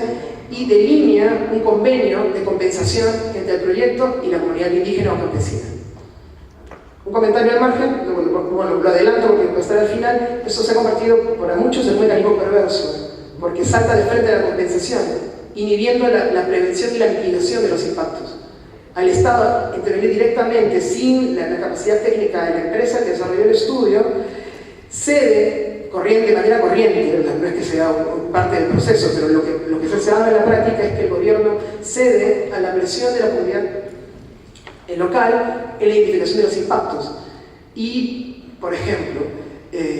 y delinea un convenio de compensación entre el proyecto y la comunidad indígena o campesina. Un comentario al margen, bueno, lo adelanto porque va a estar al final. Eso se ha convertido para muchos en un mecanismo perverso, porque salta de frente a la compensación, inhibiendo la prevención y la mitigación de los impactos. Al Estado intervenir directamente sin la capacidad técnica de la empresa que desarrolló el estudio, cede de manera corriente, no es que sea parte del proceso, pero lo que se da en la práctica es que el gobierno cede a la presión de la comunidad local en la identificación de los impactos y, por ejemplo,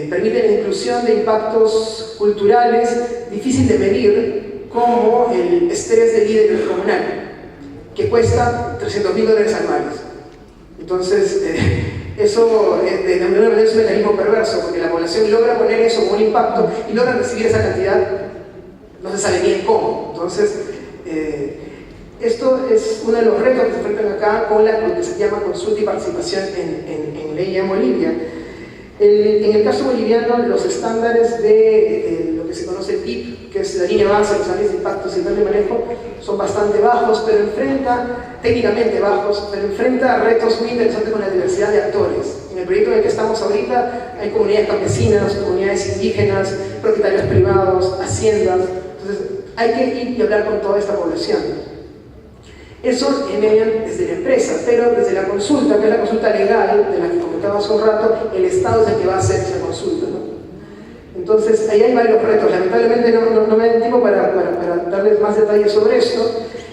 permite la inclusión de impactos culturales difíciles de medir, como el estrés del líder comunal, que cuesta $300.000 anuales. Entonces, eso de alguna manera es un mecanismo perverso, porque la población logra poner eso como un impacto y logra recibir esa cantidad, no se sabe bien cómo. Entonces, esto es uno de los retos que se enfrentan acá con lo que se llama consulta y participación en ley en Bolivia. En el caso boliviano, los estándares de lo que se conoce PIP, que es la línea base de los análisis de impactos y plan de manejo, son bastante bajos, técnicamente bajos, pero enfrenta retos muy interesantes con la diversidad de actores. En el proyecto en el que estamos ahorita hay comunidades campesinas, comunidades indígenas, propietarios privados, haciendas. Entonces hay que ir y hablar con toda esta población. Eso desde la empresa, pero desde la consulta, que es la consulta legal, de la que comentaba hace un rato, el Estado es el que va a hacer esa consulta, ¿no? Entonces, ahí hay varios retos. Lamentablemente no me da tiempo para darles más detalles sobre esto.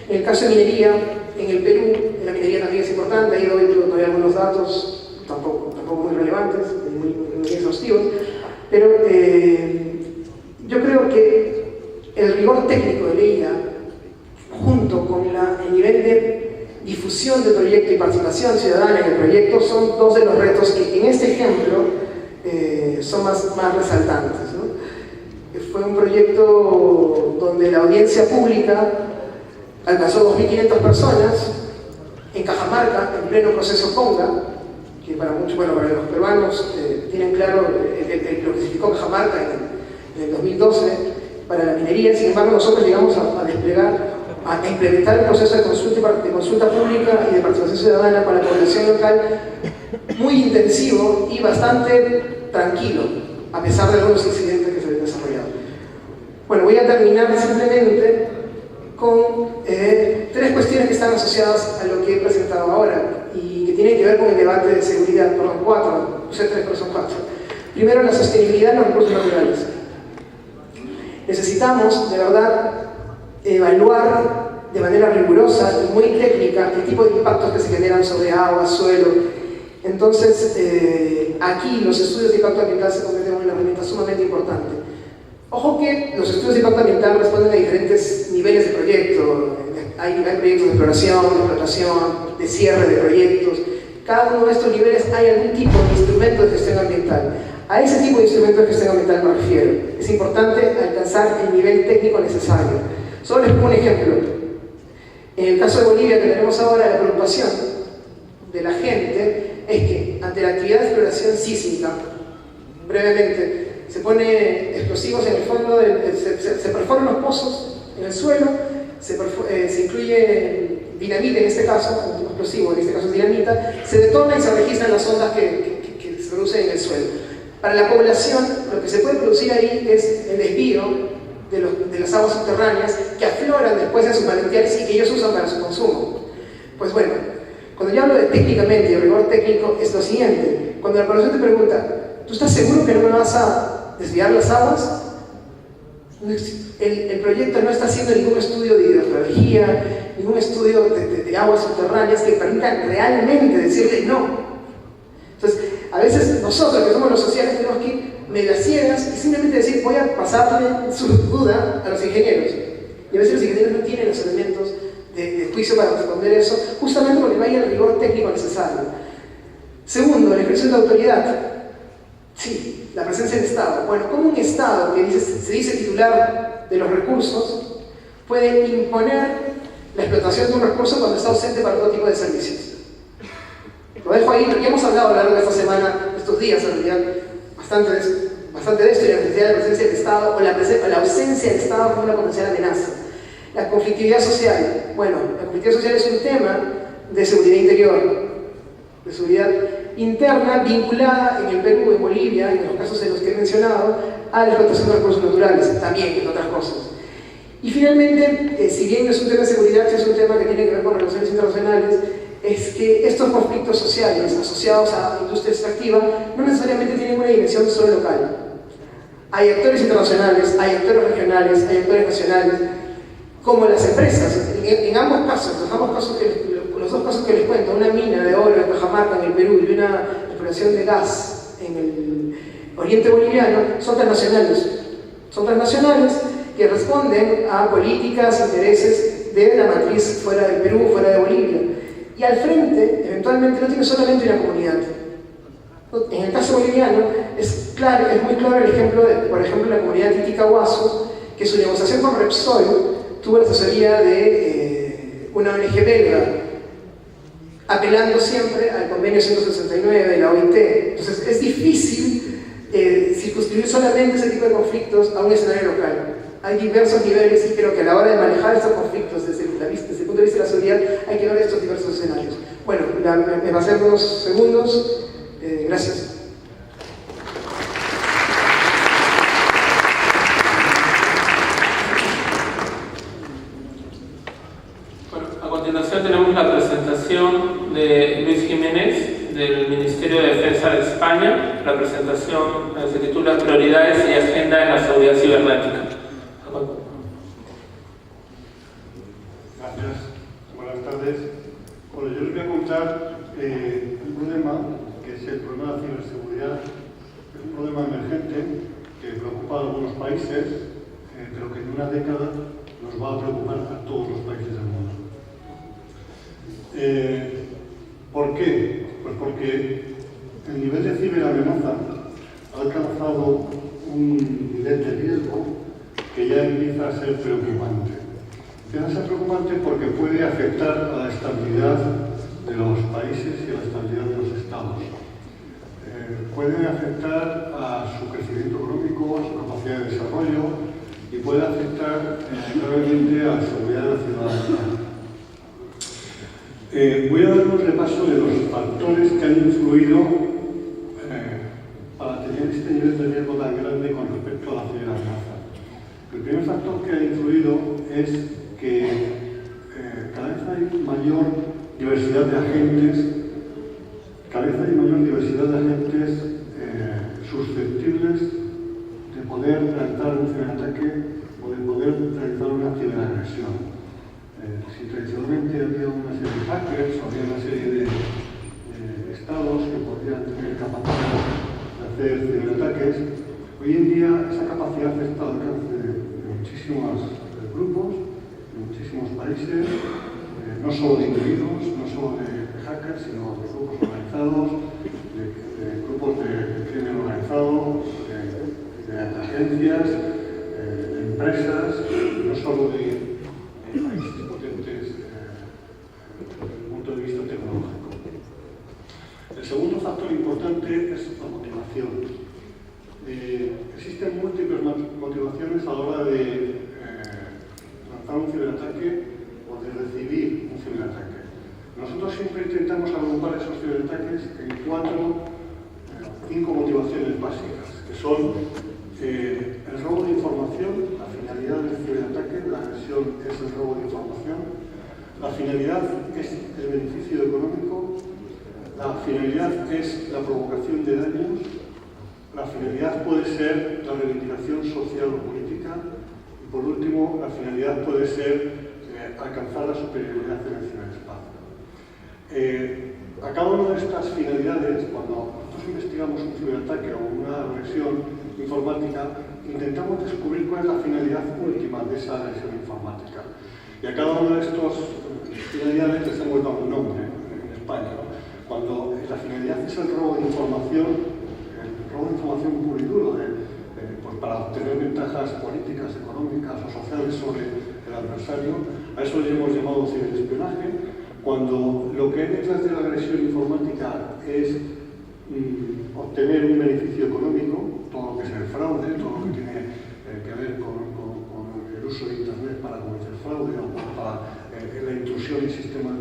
En el caso de minería, en el Perú, la minería también es importante, ahí doy algunos datos, tampoco muy relevantes, muy exhaustivos, pero yo creo que el rigor técnico de LEIA, junto con el nivel de difusión del proyecto y participación ciudadana en el proyecto, son dos de los retos que en este ejemplo son más resaltantes, ¿no? Fue un proyecto donde la audiencia pública alcanzó 2.500 personas en Cajamarca, en pleno proceso Conga, que para muchos, para los peruanos tienen claro lo que significó Cajamarca en el 2012 para la minería. Sin embargo, nosotros llegamos a desplegar, a implementar el proceso de consulta pública y de participación ciudadana para la población local muy intensivo y bastante tranquilo, a pesar de algunos incidentes que se habían desarrollado. Bueno, voy a terminar simplemente con tres cuestiones que están asociadas a lo que he presentado ahora y que tienen que ver con el debate de seguridad. Cuatro, puse tres, pero son cuatro. Primero, la sostenibilidad de los recursos naturales. Necesitamos, de verdad, evaluar de manera rigurosa y muy técnica el tipo de impactos que se generan sobre agua, suelo. Entonces, aquí los estudios de impacto ambiental se convierten en una herramienta sumamente importante. Ojo que los estudios de impacto ambiental responden a diferentes niveles de proyecto. Hay proyectos de exploración, de explotación, de cierre de proyectos. Cada uno de estos niveles hay algún tipo de instrumento de gestión ambiental. A ese tipo de instrumento de gestión ambiental me refiero. Es importante alcanzar el nivel técnico necesario. Solo les pongo un ejemplo. En el caso de Bolivia, que tenemos ahora, la preocupación de la gente es que ante la actividad de exploración sísmica, brevemente, se pone explosivos en el fondo, se perforan los pozos en el suelo, se incluye dinamita en este caso, un explosivo, en este caso es dinamita, se detona y se registran las ondas que se producen en el suelo. Para la población, lo que se puede producir ahí es el desvío de las aguas subterráneas que afloran después en sus manantiales y que ellos usan para su consumo. Pues bueno, cuando yo hablo de técnicamente y de rigor técnico, es lo siguiente. Cuando la población te pregunta, ¿tú estás seguro que no me vas a desviar las aguas? El proyecto no está haciendo ningún estudio de hidrología, ningún estudio de aguas subterráneas que permitan realmente decirle no. Entonces, a veces nosotros, que somos los sociales, tenemos que ir medio a ciegas y simplemente decir, voy a pasarle su duda a los ingenieros. Y a veces los ingenieros no tienen los elementos de juicio para responder eso, justamente porque no hay el rigor técnico necesario. Segundo, la ejercicio de autoridad. Sí, la presencia del Estado. Bueno, ¿cómo un Estado que se dice titular de los recursos puede imponer la explotación de un recurso cuando está ausente para todo tipo de servicios? Lo dejo ahí, porque hemos hablado a lo largo de esta semana, estos días en realidad, bastante de esto, y la necesidad de la presencia del Estado o la ausencia del Estado como una potencial amenaza. La conflictividad social. Bueno, la conflictividad social es un tema de seguridad interior, de seguridad interna vinculada en el Perú, en Bolivia, en los casos en los que he mencionado, a la explotación de recursos naturales, también, entre otras cosas. Y finalmente, si bien no es un tema de seguridad, es un tema que tiene que ver con relaciones internacionales, es que estos conflictos sociales asociados a la industria extractiva no necesariamente tienen una dimensión solo local. Hay actores internacionales, hay actores regionales, hay actores nacionales, como las empresas. En ambos casos, los dos casos que les cuento, una mina de oro en Cajamarca, en el Perú, y una exploración de gas en el oriente boliviano, son transnacionales. Son transnacionales que responden a políticas, intereses de la matriz fuera del Perú, fuera de Bolivia. Y al frente, eventualmente, no tiene solamente una comunidad. En el caso boliviano, es muy claro el ejemplo de, por ejemplo, la comunidad Titicahuaso, que su negociación con Repsol tuvo la asesoría de una ONG belga, apelando siempre al convenio 169 de la OIT. Entonces, es difícil circunscribir solamente ese tipo de conflictos a un escenario local. Hay diversos niveles y creo que a la hora de manejar estos conflictos desde el punto de vista de la seguridad hay que ver estos diversos escenarios. Bueno, me pasé unos segundos. Gracias. Bueno, a continuación tenemos la presentación de Luis Jiménez del Ministerio de Defensa de España. La presentación se titula Prioridades y Agenda en la Seguridad Cibernética. Gracias, buenas tardes. Bueno, yo les voy a contar un problema que es el problema de la ciberseguridad, un problema emergente que preocupa a algunos países, pero que en una década nos va a preocupar a todos los países del mundo. ¿Por qué? Pues porque el nivel de ciberamenaza ha alcanzado un nivel de riesgo que ya empieza a ser preocupante. Empieza a ser preocupante porque puede afectar a la estabilidad de los países y a la estabilidad de los estados. Puede afectar a su crecimiento económico, a su capacidad de desarrollo y puede afectar gravemente a la seguridad de la ciudadanía. Voy a dar un repaso de los factores que han influido para tener este nivel de riesgo tan grande con respecto a la ciberamenaza. El primer factor que ha influido es que cada vez hay mayor diversidad de agentes, susceptibles de poder realizar un ciberataque o de poder realizar una ciberagresión. organizados que podrían tener capacidad de hacer ciberataques. Hoy en día esa capacidad está al alcance de muchísimos grupos, de muchísimos países, no solo de individuos, no solo de hackers, sino de grupos organizados, de grupos de crimen organizado, de agencias, de empresas, no solo de países potentes desde el punto de vista tecnológico. El segundo factor importante es la motivación. Existen múltiples motivaciones a la hora de lanzar un ciberataque o de recibir un ciberataque. Nosotros siempre intentamos agrupar esos ciberataques en 5 motivaciones básicas, que son el robo de información. La finalidad del ciberataque, la agresión es el robo de información. La finalidad es el beneficio económico. La finalidad es la provocación de daños. La finalidad puede ser la reivindicación social o política. Y por último, la finalidad puede ser alcanzar la superioridad en el ciberespacio. A cada una de estas finalidades, cuando nosotros investigamos un ciberataque o una agresión informática, intentamos descubrir cuál es la finalidad última de esa agresión informática. Y a cada una de estas finalidades les hemos dado un nombre en España, ¿no? Cuando la finalidad es el robo de información puro y duro, pues para obtener ventajas políticas, económicas o sociales sobre el adversario, a eso le hemos llamado ciberespionaje. Cuando lo que hay detrás de la agresión informática es obtener un beneficio económico, todo lo que es el fraude, todo lo que tiene que ver con el uso de Internet para cometer fraude o para la intrusión en sistemas,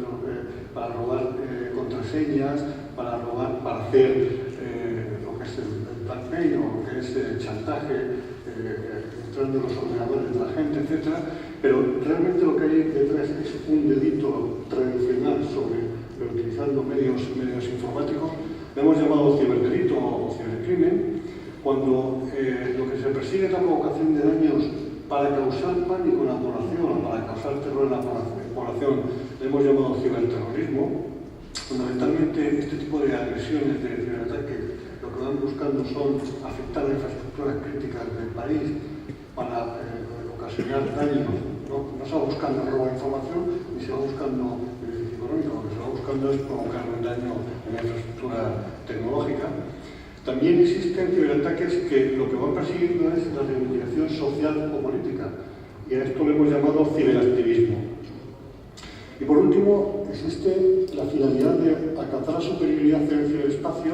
para robar contraseñas, para hacer lo que es el blackmail o lo que es el chantaje, entrando en los ordenadores de la gente, etc. Pero realmente lo que hay detrás es un delito tradicional utilizando medios informáticos. Lo hemos llamado ciberdelito o cibercrimen, cuando lo que se persigue es la provocación de daños para causar pánico en la población o para causar terror en la población. Lo hemos llamado ciberterrorismo. Fundamentalmente, este tipo de agresiones de ciberataque lo que van buscando son afectar a infraestructuras críticas del país para ocasionar daños. No se va buscando el robo de información ni se va buscando beneficio económico, lo que se va buscando es provocar un daño en la infraestructura tecnológica. También existen ciberataques que lo que van persiguiendo es la reivindicación social o política, y a esto lo hemos llamado ciberactivismo. Y por último, existe la finalidad de alcanzar la superioridad en el ciberespacio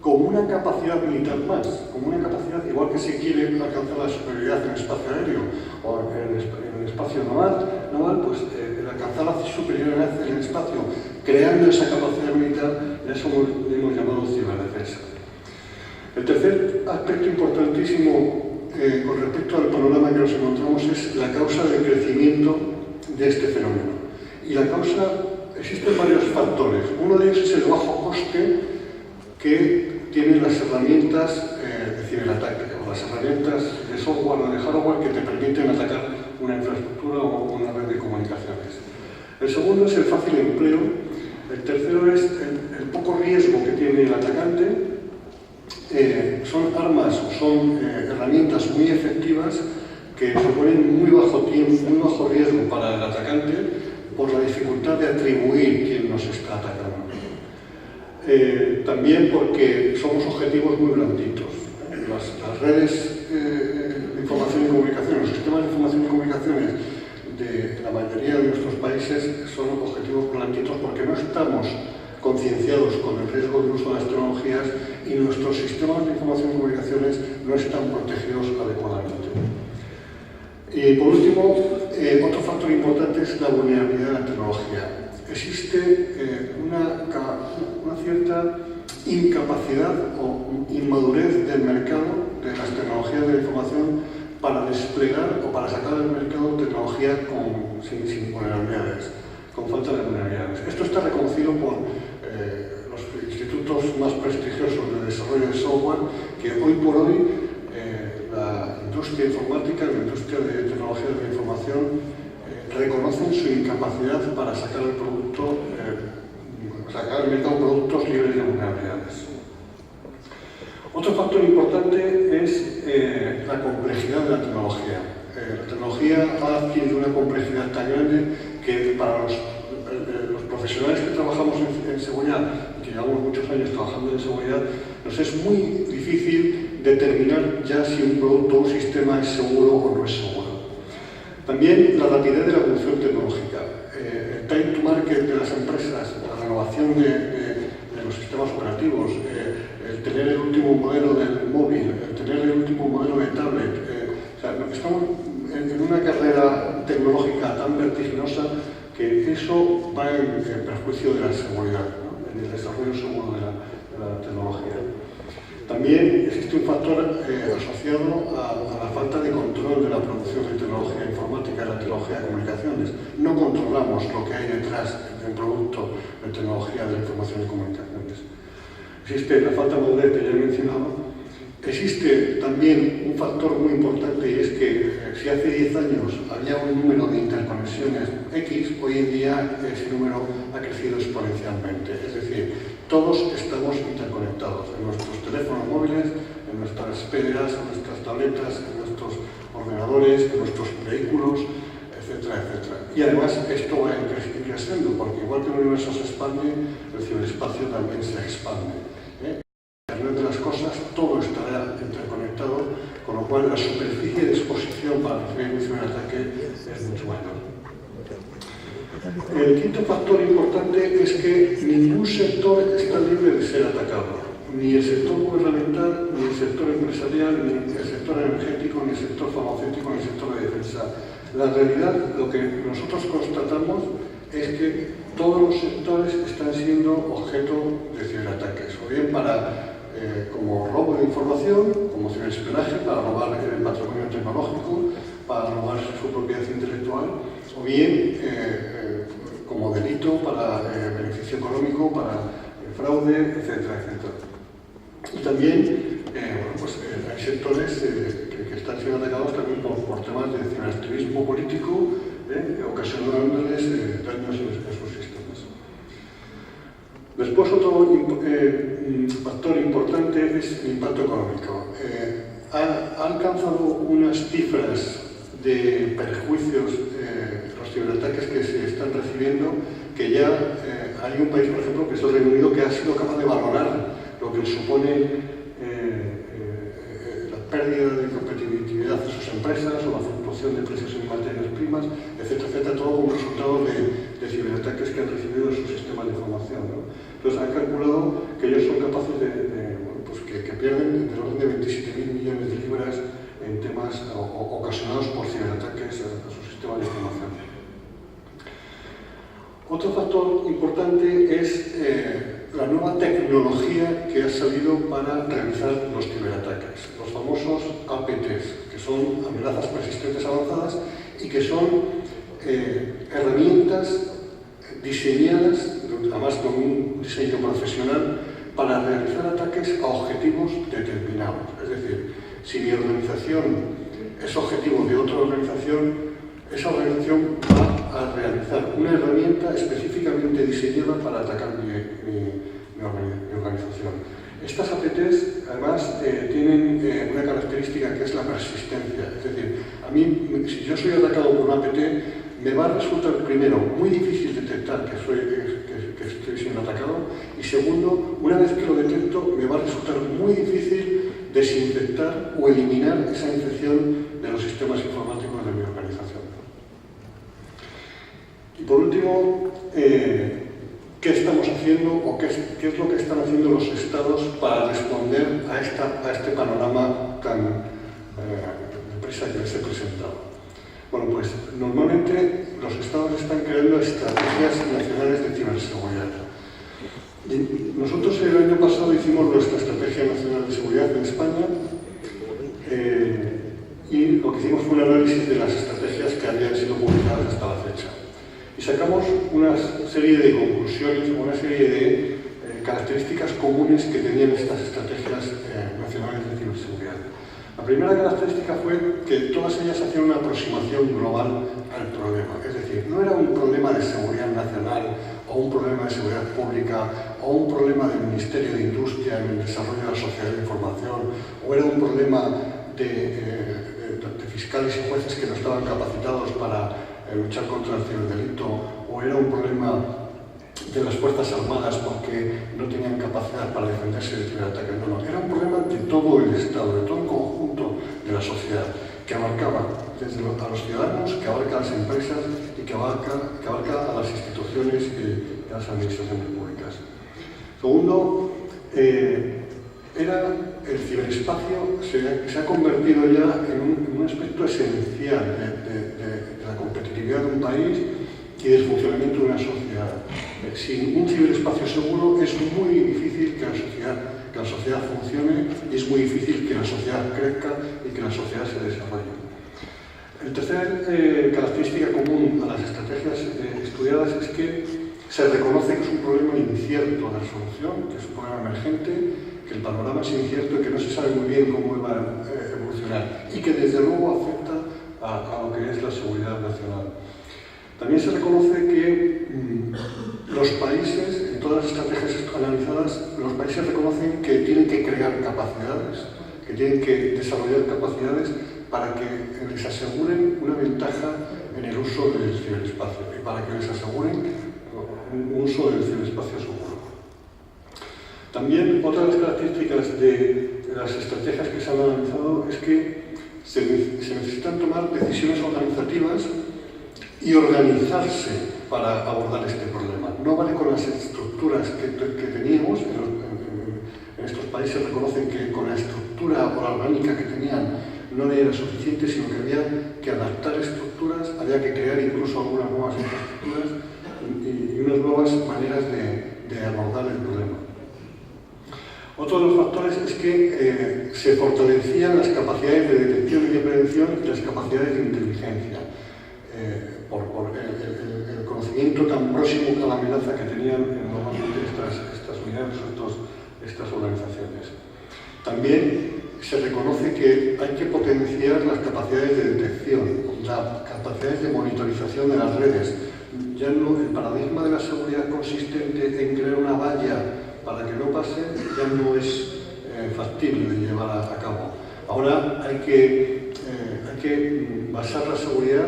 como una capacidad militar más, como una capacidad, igual que se quiere alcanzar la superioridad en el espacio aéreo o en el espacio naval, pues el alcanzar la superioridad en el espacio, creando esa capacidad militar, eso le hemos llamado ciberdefensa. El tercer aspecto importantísimo con respecto al panorama que nos encontramos es la causa del crecimiento de este fenómeno. Y la causa, existen varios factores. Uno de ellos es el bajo coste que tienen las herramientas de ciberataque, o las herramientas de software o de hardware que te permiten atacar una infraestructura o una red de comunicaciones. El segundo es el fácil empleo. El tercero es el poco riesgo que tiene el atacante. Son armas o son herramientas muy efectivas que suponen muy bajo riesgo para el atacante por la dificultad de atribuir quién nos está atacando. También porque somos objetivos muy blanditos. Las redes de información y comunicación, los sistemas de información y comunicaciones de la mayoría de nuestros países son objetivos blanditos porque no estamos concienciados con el riesgo de uso de las tecnologías y nuestros sistemas de información y comunicaciones no están protegidos adecuadamente. Y por último, otro factor importante es la vulnerabilidad de la tecnología. Existe una cierta incapacidad o inmadurez del mercado de las tecnologías de la información para desplegar o para sacar al mercado tecnología sin vulnerabilidades, con falta de vulnerabilidades. Esto está reconocido por los institutos más prestigiosos de desarrollo de software, que hoy por hoy la industria informática, la industria de tecnologías de la información reconocen su incapacidad para sacar el producto sacar al mercado productos libres de vulnerabilidades. Otro factor importante es la complejidad de la tecnología. La tecnología ha adquirido una complejidad tan grande que para los profesionales que trabajamos en seguridad, y que llevamos muchos años trabajando en seguridad, nos es muy difícil determinar ya si un producto o un sistema es seguro o no es seguro. También la rapidez de la evolución tecnológica, el time to market de las empresas, la renovación de los sistemas operativos, el tener el último modelo del móvil, el tener el último modelo de tablet. O sea, estamos en una carrera tecnológica tan vertiginosa que eso va en perjuicio de la seguridad, ¿no? En el desarrollo seguro de la tecnología. También existe un factor asociado a la falta de control de la producción de tecnología informática y la tecnología de comunicaciones. No controlamos lo que hay detrás de un producto de tecnología de la información y comunicaciones. Existe la falta de madurez que ya he mencionado. Existe también un factor muy importante y es que si hace 10 años había un número de interconexiones X, hoy en día ese número ha crecido exponencialmente. Es decir, todos estamos interconectados en nuestros teléfonos móviles, en nuestras PDAs, en nuestras tabletas, en nuestros ordenadores, en nuestros vehículos, etcétera, etcétera. Y además esto va creciendo, porque igual que el universo se expande, el ciberespacio también se expande. Internet de las cosas, todo estará interconectado, con lo cual la superficie de exposición para recibir un ciberataque es mucho mayor. El quinto factor importante es que ningún sector está libre de ser atacado. Ni el sector gubernamental, ni el sector empresarial, ni el sector energético, ni el sector farmacéutico, ni el sector de defensa. La realidad, lo que nosotros constatamos es que todos los sectores están siendo objeto de ciberataques, o bien como robo de información, como ciberespionaje, para robar el patrimonio tecnológico, para robar su propiedad intelectual, o bien como delito para beneficio económico, para fraude, etcétera, etcétera. Y también hay sectores que están siendo atacados también por temas de ciberactivismo político, ocasionándoles daños en sus sistemas. Después, otro factor importante es el impacto económico. Ha alcanzado unas cifras de perjuicios los ciberataques que se están recibiendo, que ya hay un país, por ejemplo, que es el Reino Unido, que ha sido capaz de valorar lo que supone la pérdida de competitividad de sus empresas o la fluctuación de precios en materias primas, etcétera, etcétera, todo como resultado de ciberataques que han recibido en sus sistemas de información, ¿no? Entonces han calculado que ellos son capaces que pierden del orden de 27.000 millones de libras en temas ocasionados por ciberataques a sus sistemas de información. Otro factor importante es la nueva tecnología que ha salido para realizar los ciberataques, los famosos APTs, que son amenazas persistentes avanzadas y que son herramientas diseñadas, además con un diseño profesional, para realizar ataques a objetivos determinados. Es decir, si mi organización es objetivo de otra organización, esa organización va a realizar una herramienta específicamente diseñada para atacar mi organización. Estas APTs, además, tienen una característica que es la persistencia. Es decir, a mí, si yo soy atacado por una APT, me va a resultar, primero, muy difícil detectar que estoy siendo atacado, y segundo, una vez que lo detecto, me va a resultar muy difícil desinfectar o eliminar esa infección de los sistemas informáticos de mi organización. Y por último, ¿qué estamos haciendo o qué es lo que están haciendo los estados para responder a este panorama tan deprisa que les he presentado? Bueno, pues normalmente los estados están creando estrategias nacionales de ciberseguridad. Nosotros el año pasado hicimos nuestra Estrategia Nacional de Seguridad en España y lo que hicimos fue un análisis de las estrategias que habían sido publicadas hasta la fecha. Y sacamos una serie de conclusiones, una serie de características comunes que tenían estas estrategias nacionales de ciberseguridad. La primera característica fue que todas ellas hacían una aproximación global al problema, es decir, no era un problema de seguridad nacional o un problema de seguridad pública o un problema del Ministerio de Industria en el desarrollo de la sociedad de información o era un problema de fiscales y jueces que no estaban capacitados para luchar contra el ciberdelito o era un problema de las Fuerzas Armadas porque no tenían capacidad para defenderse del ciberataque. No, era un problema de todo el Estado, de todo el conjunto de la sociedad, que abarcaba desde a los ciudadanos, que abarca a las empresas y que abarca a las instituciones y a las administraciones públicas. Segundo, el ciberespacio se ha convertido ya en un aspecto esencial de la competitividad de un país y del funcionamiento de una sociedad. Sin un ciberespacio seguro es muy difícil que la sociedad funcione y es muy difícil que la sociedad crezca y que la sociedad se desarrolle. La tercera característica común a las estrategias estudiadas es que se reconoce que es un problema incierto de resolución, que es un problema emergente, que el panorama es incierto y que no se sabe muy bien cómo va a evolucionar y que desde luego afecta a lo que es la seguridad nacional. También se reconoce que los países, en todas las estrategias analizadas, los países reconocen que tienen que crear capacidades, que tienen que desarrollar capacidades para que les aseguren una ventaja en el uso del ciberespacio y para que les aseguren un uso del ciberespacio seguro. También otra de las características de las estrategias que se han analizado es que se necesitan tomar decisiones organizativas y organizarse para abordar este problema. No vale con las estructuras que teníamos, en estos países reconocen que con la estructura orgánica que tenían no era suficiente, sino que había que adaptar estructuras, había que crear incluso algunas nuevas infraestructuras y unas nuevas maneras de abordar el problema. Otro de los factores es que se fortalecían las capacidades de detección y de prevención y las capacidades de inteligencia. Por el conocimiento tan próximo a la amenaza que tenían normalmente estas unidades o estas organizaciones. También se reconoce que hay que potenciar las capacidades de detección, las capacidades de monitorización de las redes. Ya no, el paradigma de la seguridad consistente en crear una valla para que no pase ya no es factible de llevar a cabo. Ahora hay que basar la seguridad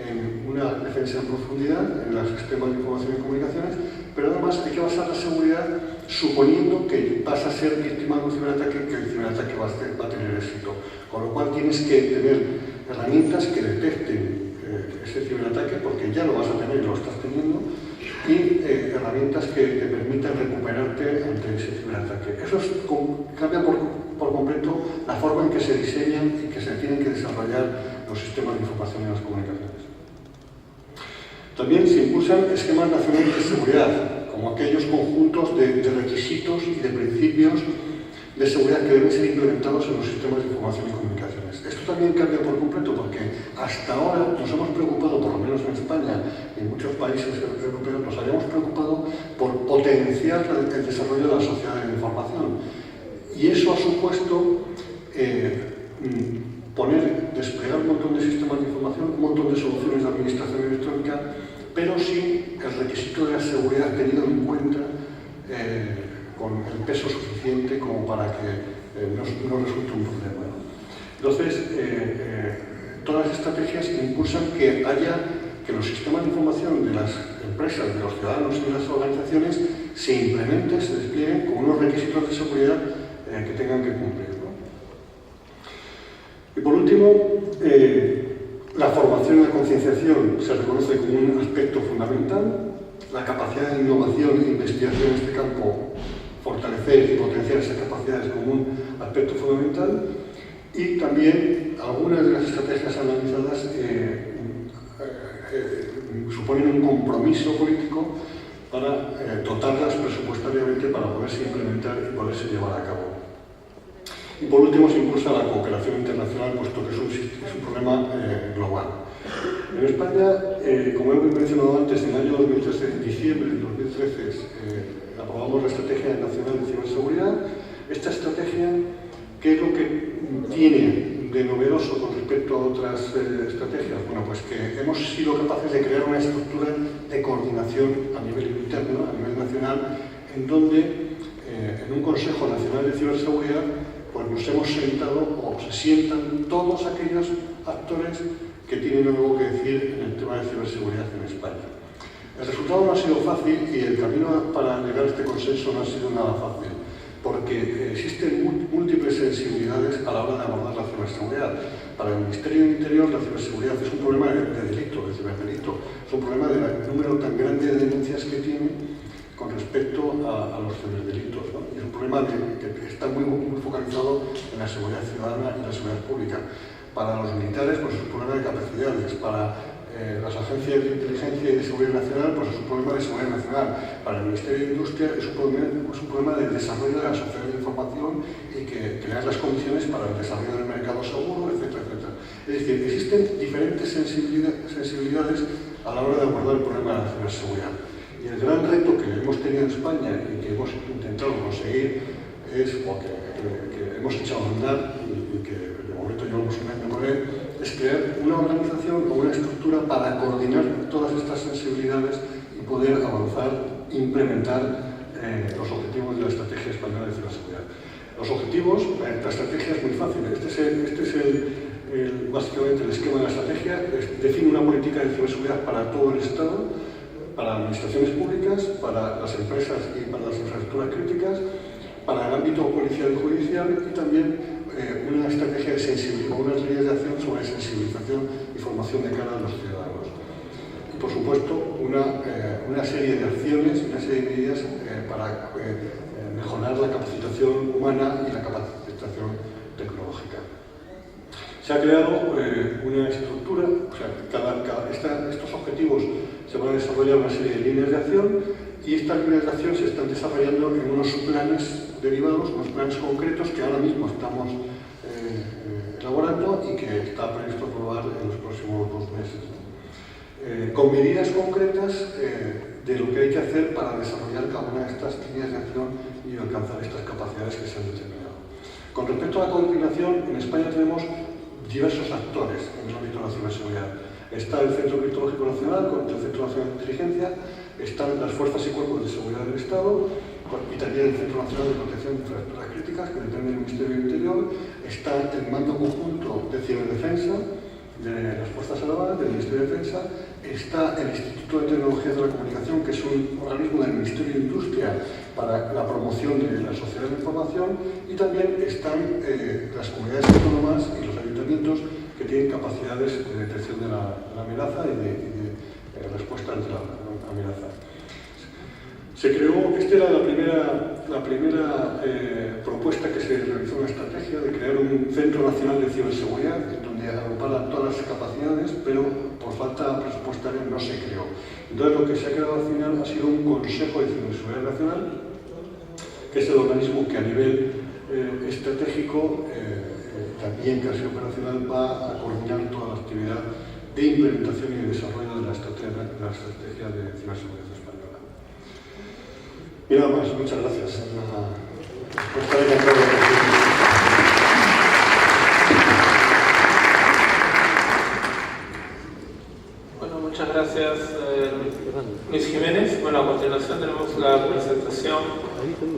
en una defensa en profundidad, en los sistemas de información y comunicaciones, pero además hay que basar la seguridad suponiendo que vas a ser víctima de un ciberataque, que el ciberataque va a tener éxito. Con lo cual tienes que tener herramientas que detecten ese ciberataque, porque ya lo vas a tener y lo estás teniendo, y herramientas que te permitan recuperarte ante ese ciberataque. Eso cambia por completo la forma en que se diseñan y que se tienen que desarrollar los sistemas de información y las comunicaciones. También se impulsan esquemas nacionales de seguridad, como aquellos conjuntos de requisitos y de principios de seguridad que deben ser implementados en los sistemas de información y comunicaciones. Esto también cambia por completo porque hasta ahora nos hemos preocupado, por lo menos en España y en muchos países europeos, nos habíamos preocupado por potenciar el desarrollo de la sociedad de la información. Y eso ha supuesto desplegar un montón de sistemas de información, un montón de soluciones de administración electrónica, pero sin el requisito de la seguridad tenido en cuenta con el peso suficiente como para que no resulte un problema. Entonces, todas las estrategias impulsan que los sistemas de información de las empresas, de los ciudadanos y de las organizaciones se implementen, se desplieguen con unos requisitos de seguridad que tengan que cumplir. Y por último, la formación y la concienciación se reconoce como un aspecto fundamental. La capacidad de innovación e investigación en este campo, fortalecer y potenciar esas capacidades como un aspecto fundamental. Y también algunas de las estrategias analizadas suponen un compromiso político para dotarlas presupuestariamente para poderse implementar y poderse llevar a cabo. Y por último se impulsa la cooperación internacional, puesto que es un problema global. En España, como he mencionado antes, en el año 2013, en diciembre de 2013, aprobamos la Estrategia Nacional de Ciberseguridad. Esta estrategia, ¿qué es lo que tiene respecto a otras estrategias? Bueno, pues que hemos sido capaces de crear una estructura de coordinación a nivel interno, a nivel nacional, en donde en un Consejo Nacional de Ciberseguridad pues nos hemos sentado o se sientan todos aquellos actores que tienen algo que decir en el tema de ciberseguridad en España. El resultado no ha sido fácil y el camino para llegar a este consenso no ha sido nada fácil, porque existen múltiples sensibilidades a la hora de abordar la ciberseguridad. Para el Ministerio del Interior, la ciberseguridad es un problema de delito, de ciberdelito, es un problema del número tan grande de denuncias que tiene con respecto a los ciberdelitos, ¿no? Es un problema que está muy focalizado en la seguridad ciudadana y la seguridad pública. Para los militares, pues es un problema de capacidades. Para las agencias de inteligencia y de seguridad nacional, pues es un problema de seguridad nacional. Para el Ministerio de Industria es un problema de desarrollo de la sociedad de información y que crear las condiciones para el desarrollo del mercado seguro, etcétera, etcétera. Es decir, existen diferentes sensibilidades a la hora de abordar el problema de la ciberseguridad. Y el gran reto que hemos tenido en España y que hemos intentado conseguir es, o que hemos echado a andar y que de momento llevamos un año con él, es crear una organización o una estructura para coordinar todas estas sensibilidades y poder avanzar e implementar los objetivos de la Estrategia Española de Ciberseguridad. Los objetivos, la estrategia es muy fácil. Este es básicamente el esquema de la estrategia. Define una política de ciberseguridad para todo el Estado, para administraciones públicas, para las empresas y para las infraestructuras críticas, para el ámbito policial y judicial y también una estrategia de sensibilización, unas líneas de acción sobre sensibilización y formación de cara a los ciudadanos. Y por supuesto, una serie de acciones, una serie de medidas para mejorar la capacitación humana y la capacitación tecnológica. Se ha creado una estructura, o sea, estos objetivos se van a desarrollar una serie de líneas de acción y estas líneas de acción se están desarrollando en unos planes derivados, unos planes concretos que ahora mismo estamos elaborando y que está previsto aprobar en los próximos 2 meses. Con medidas concretas de lo que hay que hacer para desarrollar cada una de estas líneas de acción y alcanzar estas capacidades que se han determinado. Con respecto a la coordinación, en España tenemos diversos actores en el ámbito de la ciberseguridad. Está el Centro Criptológico Nacional, con el Centro Nacional de Inteligencia, están las fuerzas y cuerpos de seguridad del Estado y también el Centro Nacional de Protección de Infraestructuras Críticas, que depende del Ministerio del Interior, está el Mando Conjunto de Ciberdefensa de las Fuerzas Armadas, del Ministerio de Defensa, está el Instituto de Tecnologías de la Comunicación, que es un organismo del Ministerio de Industria para la promoción de la sociedad de información, y también están las comunidades autónomas y los ayuntamientos que tienen capacidades de detección de la amenaza y de respuesta ante la amenaza. Se creó, esta era la primera propuesta que se realizó en la estrategia de crear un Centro Nacional de Ciberseguridad, donde agrupara todas las capacidades, pero por falta presupuestaria no se creó. Entonces lo que se ha creado al final ha sido un Consejo de Ciberseguridad Nacional, que es el organismo que a nivel estratégico, también casi operacional, va a coordinar toda la actividad de implementación y de desarrollo de la estrategia de ciberseguridad española. Y nada más, muchas gracias. Bueno, muchas gracias, Luis Jiménez. Bueno, a continuación tenemos la presentación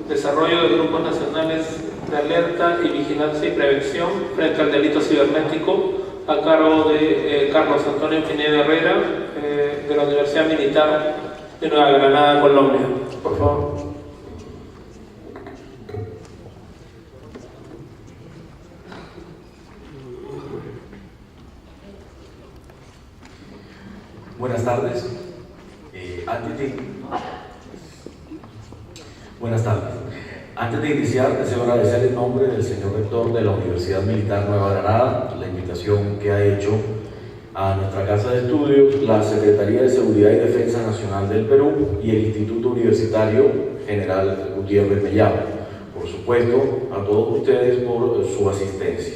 Desarrollo de grupos nacionales de alerta y vigilancia y prevención frente al delito cibernético, a cargo de Carlos Antonio Pineda Herrera, de la Universidad Militar de Nueva Granada, Colombia. Por favor. Buenas tardes. Antes de iniciar, deseo agradecer en nombre del señor rector de la Universidad Militar Nueva Granada la invitación que ha hecho a nuestra Casa de Estudios, la Secretaría de Seguridad y Defensa Nacional del Perú y el Instituto Universitario General Gutiérrez Mellado. Por supuesto, a todos ustedes por su asistencia.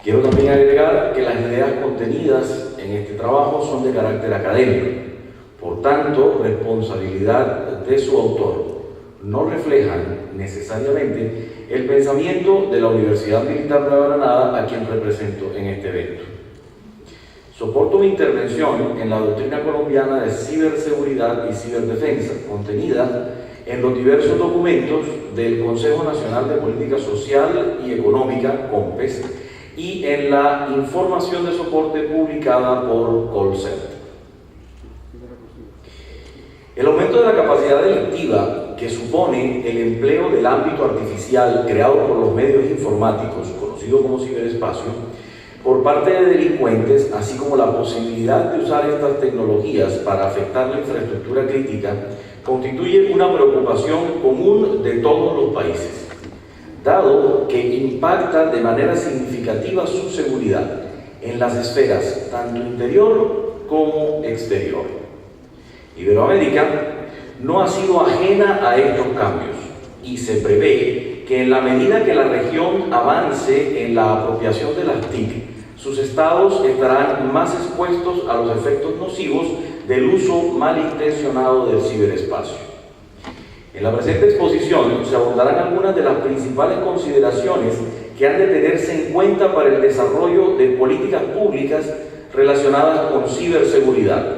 Quiero también agregar que las ideas contenidas en este trabajo son de carácter académico, por tanto, responsabilidad de su autor. no reflejan necesariamente el pensamiento de la Universidad Militar Nueva Granada, a quien represento en este evento. Soporto mi intervención en la doctrina colombiana de ciberseguridad y ciberdefensa, contenida en los diversos documentos del Consejo Nacional de Política Social y Económica, COMPES, y en la información de soporte publicada por Colcert. El aumento de la capacidad delictiva que supone el empleo del ámbito artificial creado por los medios informáticos, conocido como ciberespacio, por parte de delincuentes, así como la posibilidad de usar estas tecnologías para afectar la infraestructura crítica, constituye una preocupación común de todos los países, dado que impacta de manera significativa su seguridad en las esferas tanto interior como exterior. Iberoamérica no ha sido ajena a estos cambios y se prevé que en la medida que la región avance en la apropiación de las TIC, sus estados estarán más expuestos a los efectos nocivos del uso malintencionado del ciberespacio. En la presente exposición se abordarán algunas de las principales consideraciones que han de tenerse en cuenta para el desarrollo de políticas públicas relacionadas con ciberseguridad,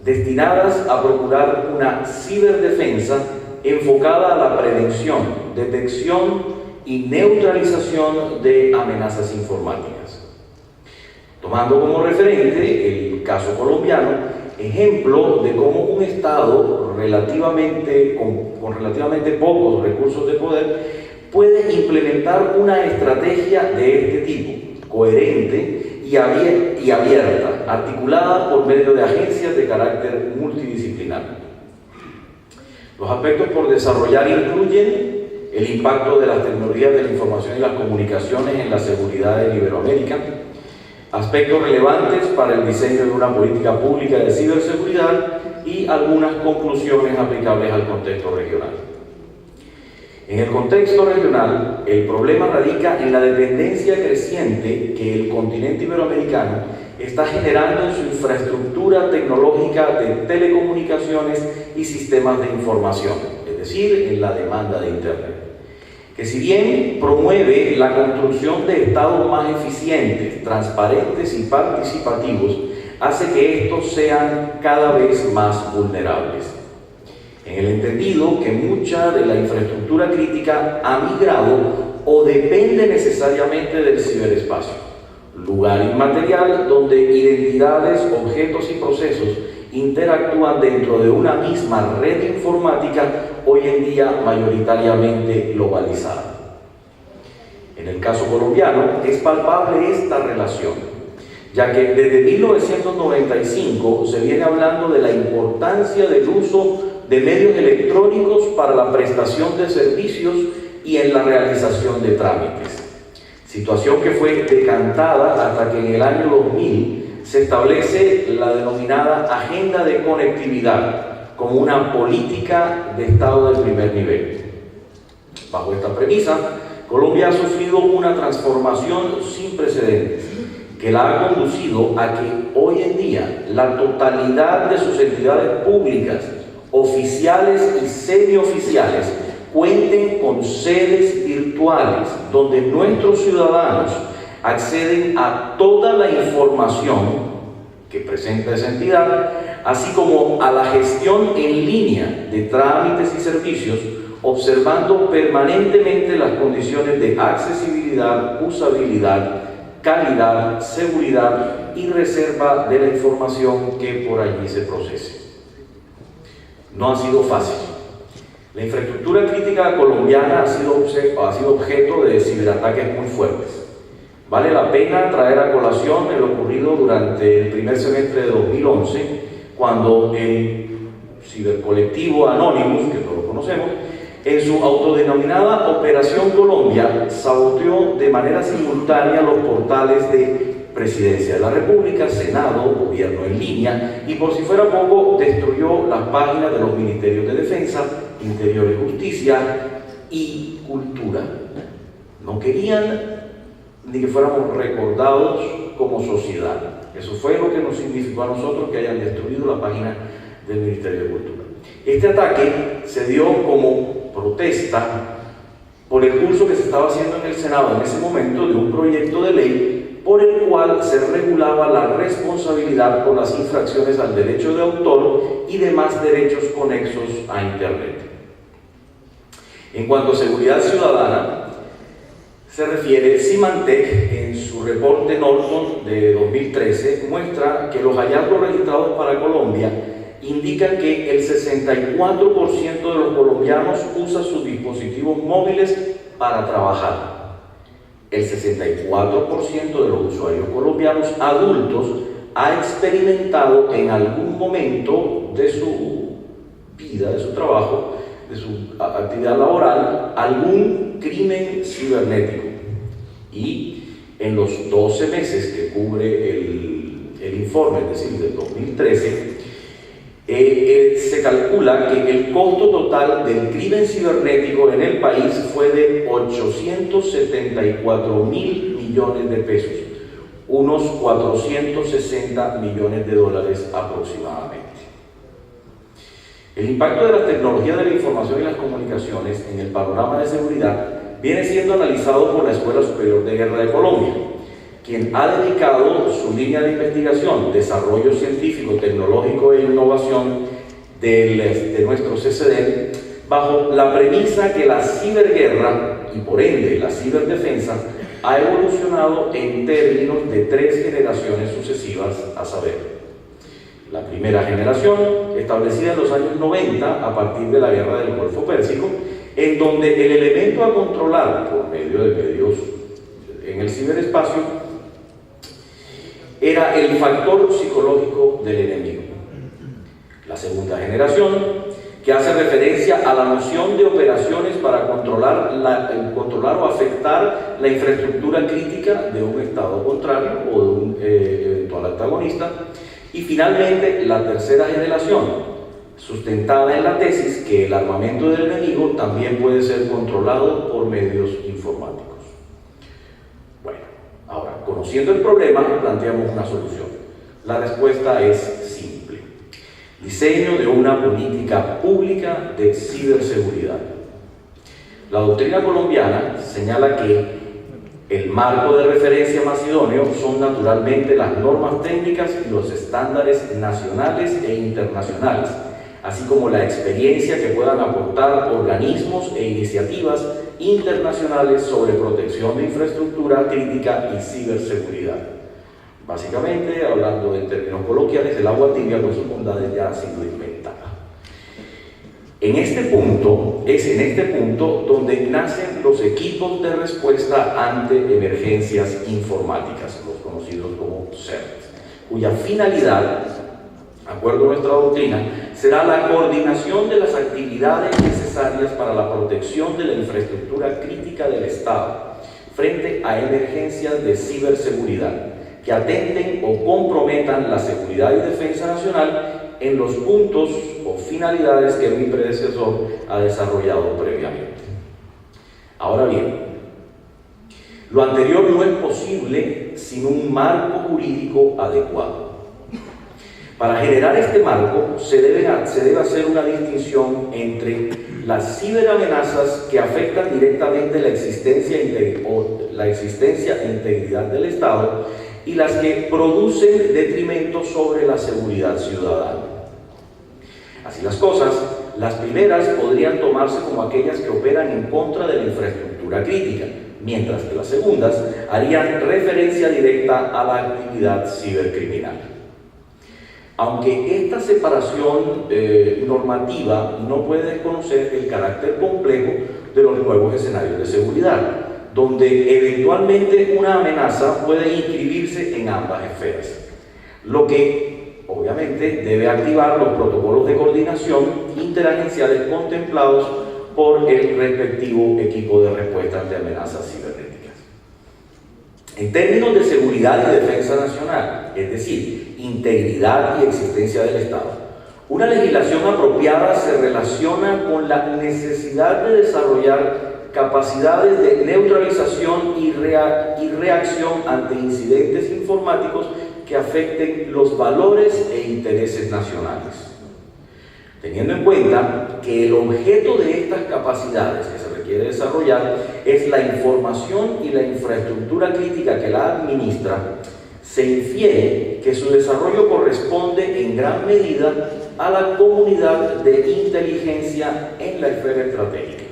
destinadas a procurar una ciberdefensa enfocada a la prevención, detección y neutralización de amenazas informáticas. Tomando como referente el caso colombiano, ejemplo de cómo un Estado con relativamente pocos recursos de poder puede implementar una estrategia de este tipo, coherente y abierta, articulada por medio de agencias de carácter multidisciplinario. Los aspectos por desarrollar incluyen el impacto de las tecnologías de la información y las comunicaciones en la seguridad en Iberoamérica, aspectos relevantes para el diseño de una política pública de ciberseguridad y algunas conclusiones aplicables al contexto regional. En el contexto regional, el problema radica en la dependencia creciente que el continente iberoamericano está generando en su infraestructura tecnológica de telecomunicaciones y sistemas de información, es decir, en la demanda de Internet, que si bien promueve la construcción de estados más eficientes, transparentes y participativos, hace que estos sean cada vez más vulnerables. En el entendido que mucha de la infraestructura crítica ha migrado o depende necesariamente del ciberespacio, lugar inmaterial donde identidades, objetos y procesos interactúan dentro de una misma red informática hoy en día mayoritariamente globalizada. En el caso colombiano es palpable esta relación, ya que desde 1995 se viene hablando de la importancia del uso de medios electrónicos para la prestación de servicios y en la realización de trámites, situación que fue decantada hasta que en el año 2000 se establece la denominada Agenda de Conectividad como una política de Estado del primer nivel. Bajo esta premisa, Colombia ha sufrido una transformación sin precedentes que la ha conducido a que hoy en día la totalidad de sus entidades públicas, oficiales y semioficiales, cuenten con sedes virtuales donde nuestros ciudadanos acceden a toda la información que presenta esa entidad, así como a la gestión en línea de trámites y servicios, observando permanentemente las condiciones de accesibilidad, usabilidad, calidad, seguridad y reserva de la información que por allí se procese. No ha sido fácil. La infraestructura crítica colombiana ha sido objeto de ciberataques muy fuertes. Vale la pena traer a colación lo ocurrido durante el primer semestre de 2011, cuando el cibercolectivo Anonymous, que todos conocemos, en su autodenominada Operación Colombia, saboteó de manera simultánea los portales de Presidencia de la República, Senado, Gobierno en línea, y por si fuera poco, destruyó las páginas de los Ministerios de Defensa, Interior y Justicia y Cultura. No querían ni que fuéramos recordados como sociedad. Eso fue lo que nos significó a nosotros que hayan destruido la página del Ministerio de Cultura. Este ataque se dio como protesta por el curso que se estaba haciendo en el Senado en ese momento de un proyecto de ley por el cual se regulaba la responsabilidad por las infracciones al derecho de autor y demás derechos conexos a Internet. En cuanto a seguridad ciudadana se refiere, Symantec en su reporte Norton de 2013 muestra que los hallazgos registrados para Colombia indican que el 64% de los colombianos usa sus dispositivos móviles para trabajar. El 64% de los usuarios colombianos adultos ha experimentado en algún momento de su vida, de su trabajo, de su actividad laboral, algún crimen cibernético. Y en los 12 meses que cubre el informe, es decir, del 2013, se calcula que el costo total del crimen cibernético en el país fue de 874.000 millones de pesos, unos 460 millones de dólares aproximadamente. El impacto de la tecnología de la información y las comunicaciones en el panorama de seguridad viene siendo analizado por la Escuela Superior de Guerra de Colombia, quien ha dedicado su línea de investigación, desarrollo científico, tecnológico e innovación de nuestro CCD, bajo la premisa que la ciberguerra y por ende la ciberdefensa ha evolucionado en términos de 3 generaciones sucesivas, a saber, la primera generación, establecida en los años 90 a partir de la guerra del Golfo Pérsico, en donde el elemento a controlar por medio de medios en el ciberespacio era el factor psicológico del enemigo. La segunda generación, que hace referencia a la noción de operaciones para controlar o afectar la infraestructura crítica de un estado contrario o de un eventual antagonista. Y finalmente, la tercera generación, sustentada en la tesis que el armamento del enemigo también puede ser controlado por medios informáticos. Ahora, conociendo el problema, planteamos una solución. La respuesta es simple: diseño de una política pública de ciberseguridad. La doctrina colombiana señala que el marco de referencia más idóneo son naturalmente las normas técnicas y los estándares nacionales e internacionales, así como la experiencia que puedan aportar organismos e iniciativas internacionales sobre protección de infraestructura crítica y ciberseguridad. Básicamente, hablando en términos coloquiales, el agua tibia con sus bondades ya ha sido inventada. Es en este punto donde nacen los equipos de respuesta ante emergencias informáticas, los conocidos como CERT, cuya finalidad, de acuerdo a nuestra doctrina, será la coordinación de las actividades necesarias para la protección de la infraestructura crítica del Estado frente a emergencias de ciberseguridad que atenten o comprometan la seguridad y defensa nacional en los puntos o finalidades que mi predecesor ha desarrollado previamente. Ahora bien, lo anterior no es posible sin un marco jurídico adecuado. Para generar este marco se debe hacer una distinción entre las ciberamenazas que afectan directamente la existencia e integridad del Estado y las que producen detrimento sobre la seguridad ciudadana. Así las cosas, las primeras podrían tomarse como aquellas que operan en contra de la infraestructura crítica, mientras que las segundas harían referencia directa a la actividad cibercriminal. Aunque esta separación normativa no puede desconocer el carácter complejo de los nuevos escenarios de seguridad, donde eventualmente una amenaza puede inscribirse en ambas esferas, lo que obviamente debe activar los protocolos de coordinación interagenciales contemplados por el respectivo equipo de respuesta ante amenazas cibernéticas. En términos de seguridad y defensa nacional, es decir, integridad y existencia del Estado, una legislación apropiada se relaciona con la necesidad de desarrollar capacidades de neutralización y reacción ante incidentes informáticos que afecten los valores e intereses nacionales. teniendo en cuenta que el objeto de estas capacidades que se requiere desarrollar es la información y la infraestructura crítica que la administra, se infiere que su desarrollo corresponde en gran medida a la comunidad de inteligencia en la esfera estratégica.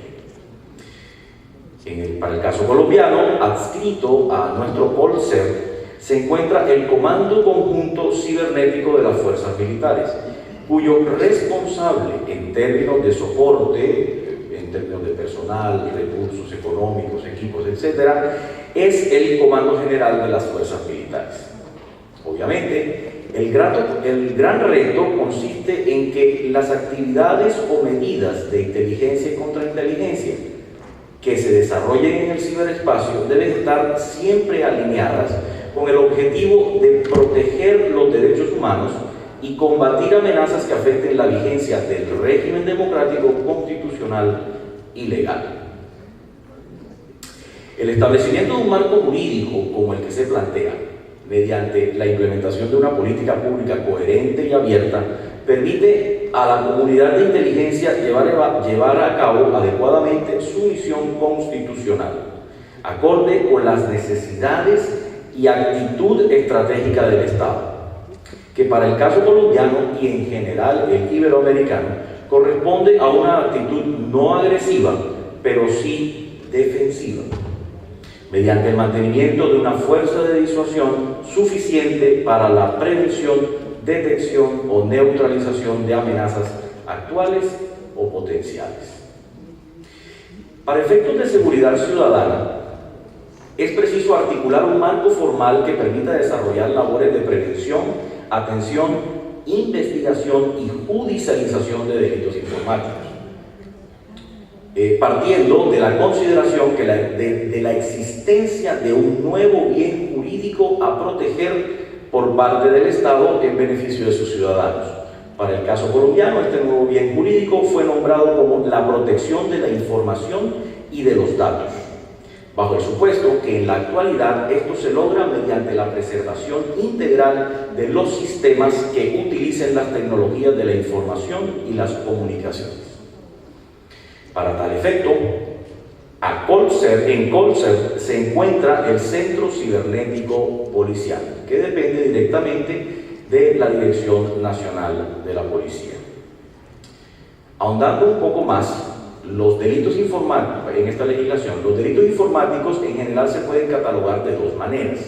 Para el caso colombiano, adscrito a nuestro COLSER, se encuentra el Comando Conjunto Cibernético de las Fuerzas Militares, cuyo responsable en términos de soporte, en términos de personal, recursos económicos, equipos, etc., es el Comando General de las Fuerzas Militares. Obviamente, el gran reto consiste en que las actividades o medidas de inteligencia y contrainteligencia que se desarrollen en el ciberespacio deben estar siempre alineadas con el objetivo de proteger los derechos humanos y combatir amenazas que afecten la vigencia del régimen democrático, constitucional y legal. El establecimiento de un marco jurídico como el que se plantea, mediante la implementación de una política pública coherente y abierta, permite a la comunidad de inteligencia llevar a cabo adecuadamente su misión constitucional, acorde con las necesidades y actitud estratégica del Estado, que para el caso colombiano y en general el iberoamericano corresponde a una actitud no agresiva, pero sí defensiva, mediante el mantenimiento de una fuerza de disuasión suficiente para la prevención, detección o neutralización de amenazas actuales o potenciales. Para efectos de seguridad ciudadana, es preciso articular un marco formal que permita desarrollar labores de prevención, atención, investigación y judicialización de delitos informáticos, partiendo de la consideración que de la existencia de un nuevo bien jurídico a proteger por parte del Estado en beneficio de sus ciudadanos. Para el caso colombiano, este nuevo bien jurídico fue nombrado como la protección de la información y de los datos, bajo el supuesto que en la actualidad esto se logra mediante la preservación integral de los sistemas que utilicen las tecnologías de la información y las comunicaciones. Para tal efecto, en COLSER se encuentra el Centro Cibernético Policial, que depende directamente de la Dirección Nacional de la Policía. Ahondando un poco más, los delitos informáticos, en esta legislación, los delitos informáticos en general se pueden catalogar de dos maneras: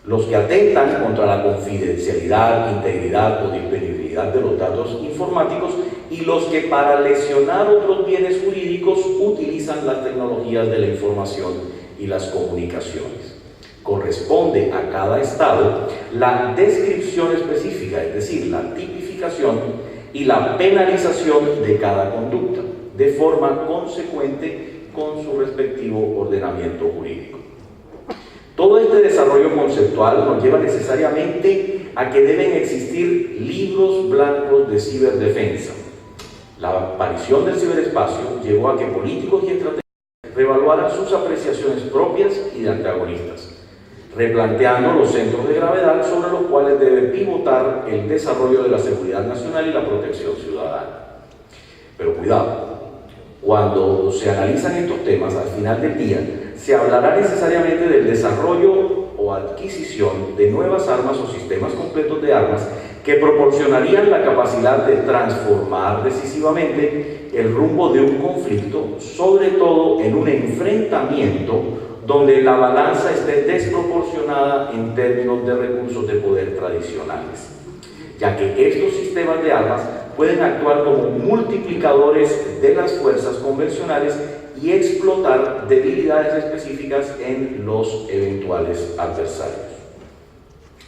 los que atentan contra la confidencialidad, integridad o disponibilidad de los datos informáticos, y los que para lesionar otros bienes jurídicos utilizan las tecnologías de la información y las comunicaciones. Corresponde a cada Estado la descripción específica, es decir, la tipificación y la penalización de cada conducta, de forma consecuente con su respectivo ordenamiento jurídico. Todo este desarrollo conceptual nos lleva necesariamente a que deben existir libros blancos de ciberdefensa. La aparición del ciberespacio llevó a que políticos y estrategas reevaluaran sus apreciaciones propias y de antagonistas, replanteando los centros de gravedad sobre los cuales debe pivotar el desarrollo de la seguridad nacional y la protección ciudadana. Pero cuidado, cuando se analizan estos temas, al final del día, se hablará necesariamente del desarrollo o adquisición de nuevas armas o sistemas completos de armas que proporcionarían la capacidad de transformar decisivamente el rumbo de un conflicto, sobre todo en un enfrentamiento donde la balanza esté desproporcionada en términos de recursos de poder tradicionales, ya que estos sistemas de armas pueden actuar como multiplicadores de las fuerzas convencionales y explotar debilidades específicas en los eventuales adversarios.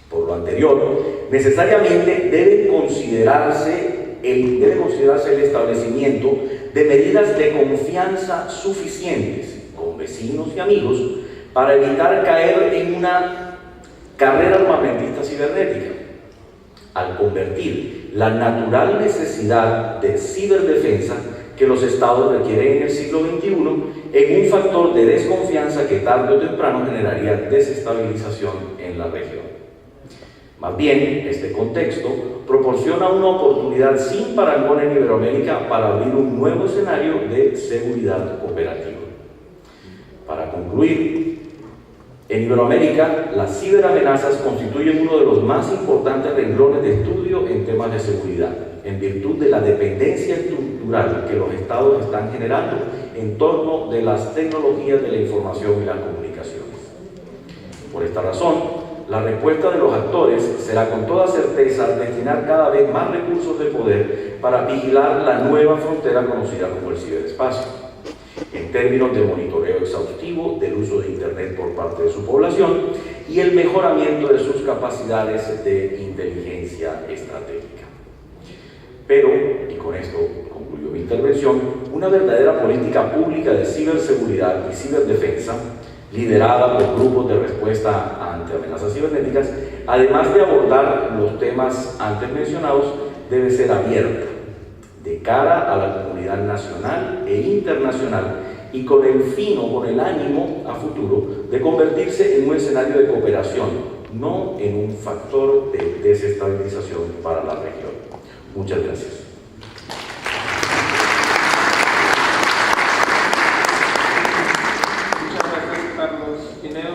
Por lo anterior, necesariamente debe considerarse el establecimiento de medidas de confianza suficientes con vecinos y amigos para evitar caer en una carrera armamentista cibernética, al convertir la natural necesidad de ciberdefensa que los estados requieren en el siglo XXI en un factor de desconfianza que tarde o temprano generaría desestabilización en la región. Más bien, este contexto proporciona una oportunidad sin parangón en Iberoamérica para abrir un nuevo escenario de seguridad cooperativa. Para concluir, en Iberoamérica, las ciberamenazas constituyen uno de los más importantes renglones de estudio en temas de seguridad, en virtud de la dependencia estructural que los estados están generando en torno de las tecnologías de la información y las comunicaciones. Por esta razón, la respuesta de los actores será con toda certeza destinar cada vez más recursos de poder para vigilar la nueva frontera conocida como el ciberespacio, en términos de monitoreo exhaustivo del uso de Internet por parte de su población y el mejoramiento de sus capacidades de inteligencia estratégica. Pero, y con esto concluyo mi intervención, una verdadera política pública de ciberseguridad y ciberdefensa, liderada por grupos de respuesta ante amenazas cibernéticas, además de abordar los temas antes mencionados, debe ser abierta de cara a la comunidad nacional e internacional y con el fin o con el ánimo a futuro de convertirse en un escenario de cooperación, no en un factor de desestabilización para la región. Muchas gracias.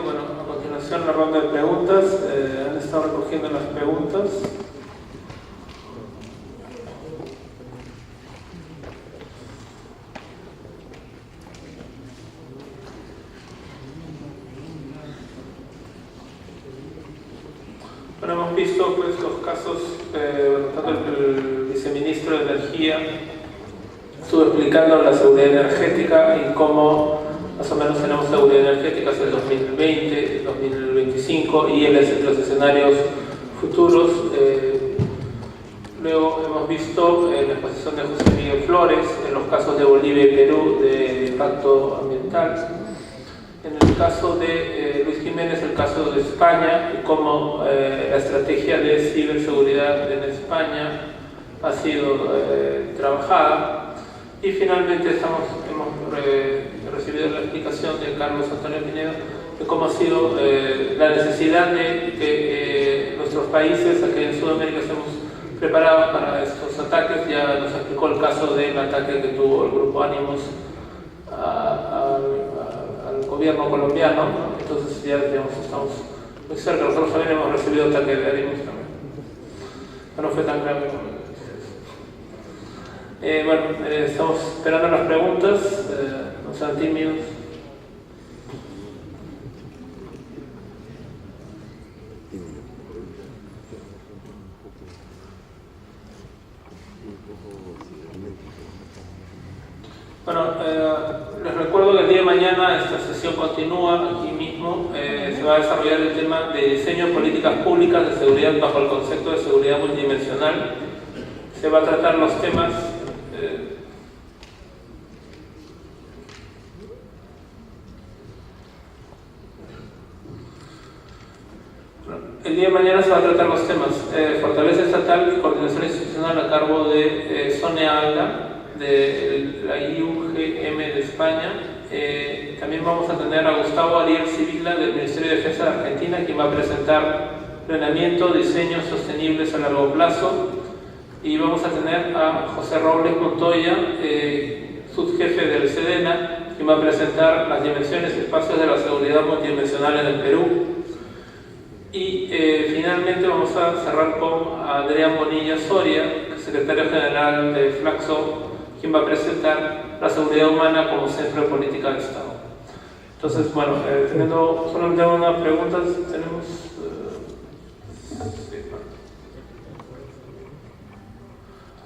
Bueno, a continuación la ronda de preguntas. Han estado recogiendo las preguntas. Bueno, hemos visto pues los casos, tanto el viceministro de Energía estuvo explicando la seguridad energética y cómo más o menos tenemos seguridad energética hacia el 2020, 2025 y en los escenarios futuros. Luego hemos visto la exposición de José Miguel Flores en los casos de Bolivia y Perú de impacto ambiental. En el caso de Luis Jiménez, el caso de España y cómo la estrategia de ciberseguridad en España ha sido trabajada. Y finalmente hemos recibido la explicación de Carlos Antonio Pinedo de cómo ha sido la necesidad de que nuestros países, aquí en Sudamérica, estemos preparados para estos ataques. Ya nos explicó el caso del ataque que tuvo el Grupo Ánimos al gobierno colombiano, ¿no? Entonces ya digamos, estamos muy cerca. Nosotros también hemos recibido ataques de Ánimos también. No fue tan grave como estamos esperando las preguntas, no sean tímidos. Bueno, les recuerdo que el día de mañana esta sesión continúa aquí mismo. Se va a desarrollar el tema de diseño de políticas públicas de seguridad bajo el concepto de seguridad multidimensional. Se va a tratar los temas el día de mañana se va a tratar los temas fortaleza estatal y coordinación institucional a cargo de Sonia Alda, de la IUGM de España. También vamos a tener a Gustavo Ariel Civila del Ministerio de Defensa de Argentina, quien va a presentar planeamiento, diseños sostenibles a largo plazo. Y vamos a tener a José Robles Montoya, subjefe del SEDENA, quien va a presentar las dimensiones y espacios de la seguridad multidimensional en el Perú. Y finalmente vamos a cerrar con Adrián Bonilla Soria, secretario general de Flaxo, quien va a presentar la seguridad humana como centro de política de Estado. Entonces, bueno, teniendo solamente una pregunta, tenemos...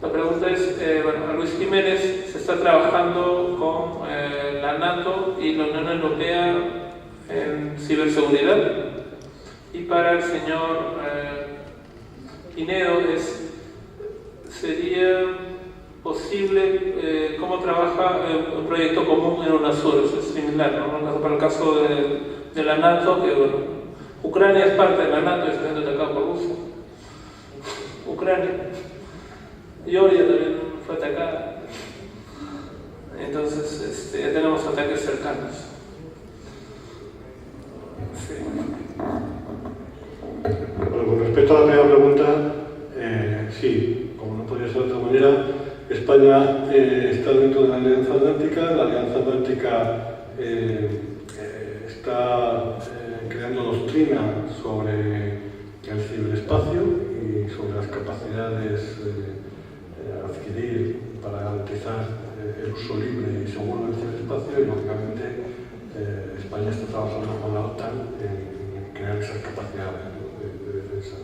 La pregunta es, bueno, Luis Jiménez se está trabajando con la NATO y la Unión Europea en ciberseguridad. Y para el señor Pinedo sería posible cómo trabaja un proyecto común en UNASUR, es similar, ¿no? Para el caso de la NATO, que bueno, Ucrania es parte de la NATO y está siendo atacado por Rusia. Ucrania. Georgia también fue atacada. Entonces ya tenemos ataques cercanos. Sí. Bueno, con respecto a la España está dentro de la Alianza Atlántica. La Alianza Atlántica está creando doctrina sobre el ciberespacio y sobre las capacidades a adquirir para garantizar el uso libre y seguro del ciberespacio, y lógicamente España está trabajando con la OTAN en crear esas capacidades de defensa.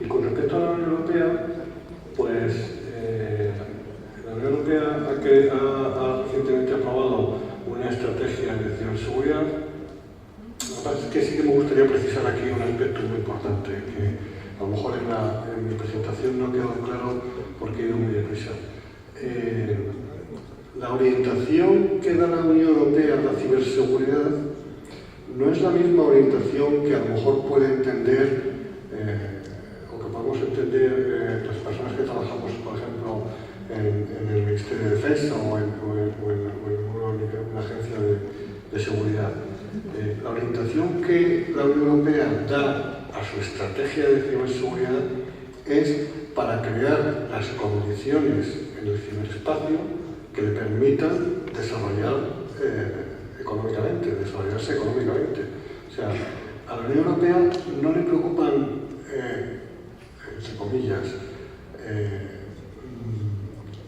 Y con respecto a la Unión Europea, pues la Unión Europea ha recientemente aprobado una estrategia de ciberseguridad. Lo que pasa es que sí que me gustaría precisar aquí un aspecto muy importante, que a lo mejor en mi presentación no quedó claro porque he ido muy deprisa. La orientación que da la Unión Europea a la ciberseguridad no es la misma orientación que a lo mejor puede entender o que podemos entender las personas que trabajamos, por ejemplo, en el Ministerio de Defensa o en una agencia de seguridad. La orientación que la Unión Europea da a su estrategia de ciberseguridad es para crear las condiciones en el ciberespacio que le permitan desarrollarse económicamente. O sea, a la Unión Europea no le preocupan, entre comillas,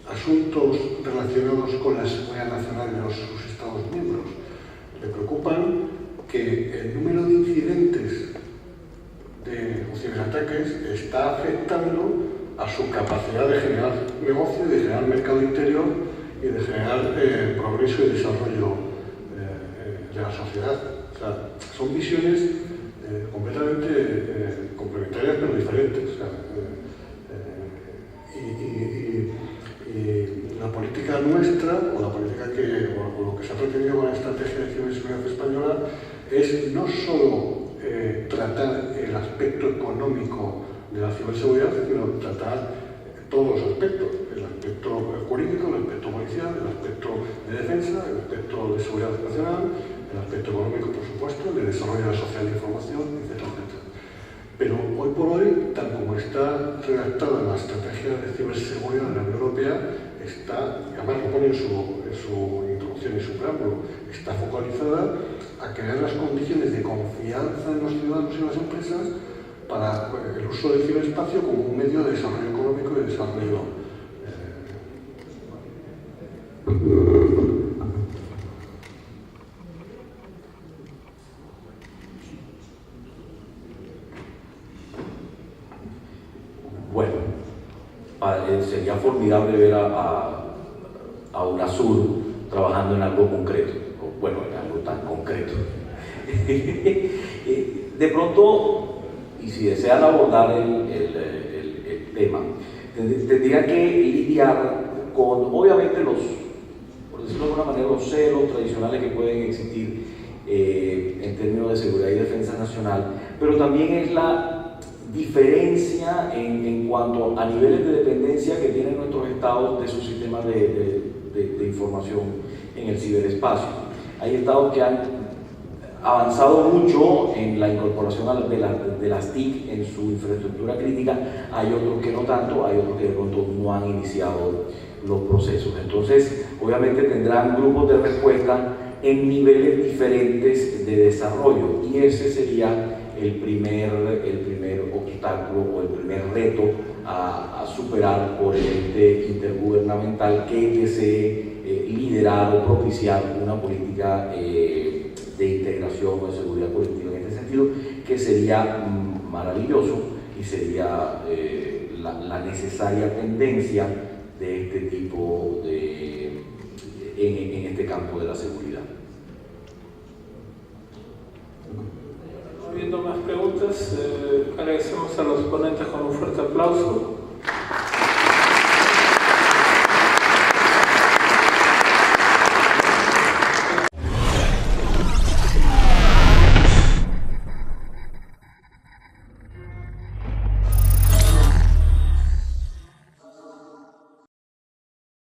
asuntos relacionados con la seguridad nacional de sus Estados miembros. Le preocupan que el número de incidentes de ciberataques está afectando a su capacidad de generar negocio, de generar mercado interior y de generar progreso y desarrollo de la sociedad. O sea, son visiones completamente complementarias pero diferentes. O sea, y la política nuestra, o la política o lo que se ha pretendido con la estrategia de ciberseguridad española, es no solo tratar el aspecto económico de la ciberseguridad, sino tratar todos los aspectos: el aspecto jurídico, el aspecto policial, el aspecto de defensa, el aspecto de seguridad nacional, el aspecto económico, por supuesto, el de desarrollo social de información, etcétera, etcétera. Pero hoy por hoy, tal como está redactada la estrategia de ciberseguridad de la Unión Europea, además lo pone en su introducción y su preámbulo, está focalizada a crear las condiciones de confianza en los ciudadanos y las empresas para el uso del ciberespacio como un medio de desarrollo económico y de desarrollo. Bueno, sería formidable ver a UNASUR trabajando en algo concreto, bueno, en algo tan concreto. De pronto, y si desean abordar el tema, tendría que lidiar con, obviamente, por decirlo de alguna manera, los celos tradicionales que pueden existir en términos de seguridad y defensa nacional, pero también es la diferencia en cuanto a niveles de dependencia que tienen nuestros estados de sus sistemas de información en el ciberespacio. Hay estados que han avanzado mucho en la incorporación de las TIC en su infraestructura crítica, hay otros que no tanto, hay otros que de pronto no han iniciado los procesos. Entonces, obviamente tendrán grupos de respuesta en niveles diferentes de desarrollo, y ese sería el primer obstáculo o el primer reto a superar por el ente intergubernamental que desee liderar o propiciar una política de integración o de seguridad colectiva en este sentido, que sería maravilloso y sería la necesaria tendencia de este tipo en este campo de la seguridad. Habiendo más preguntas, agradecemos a los ponentes con un fuerte aplauso.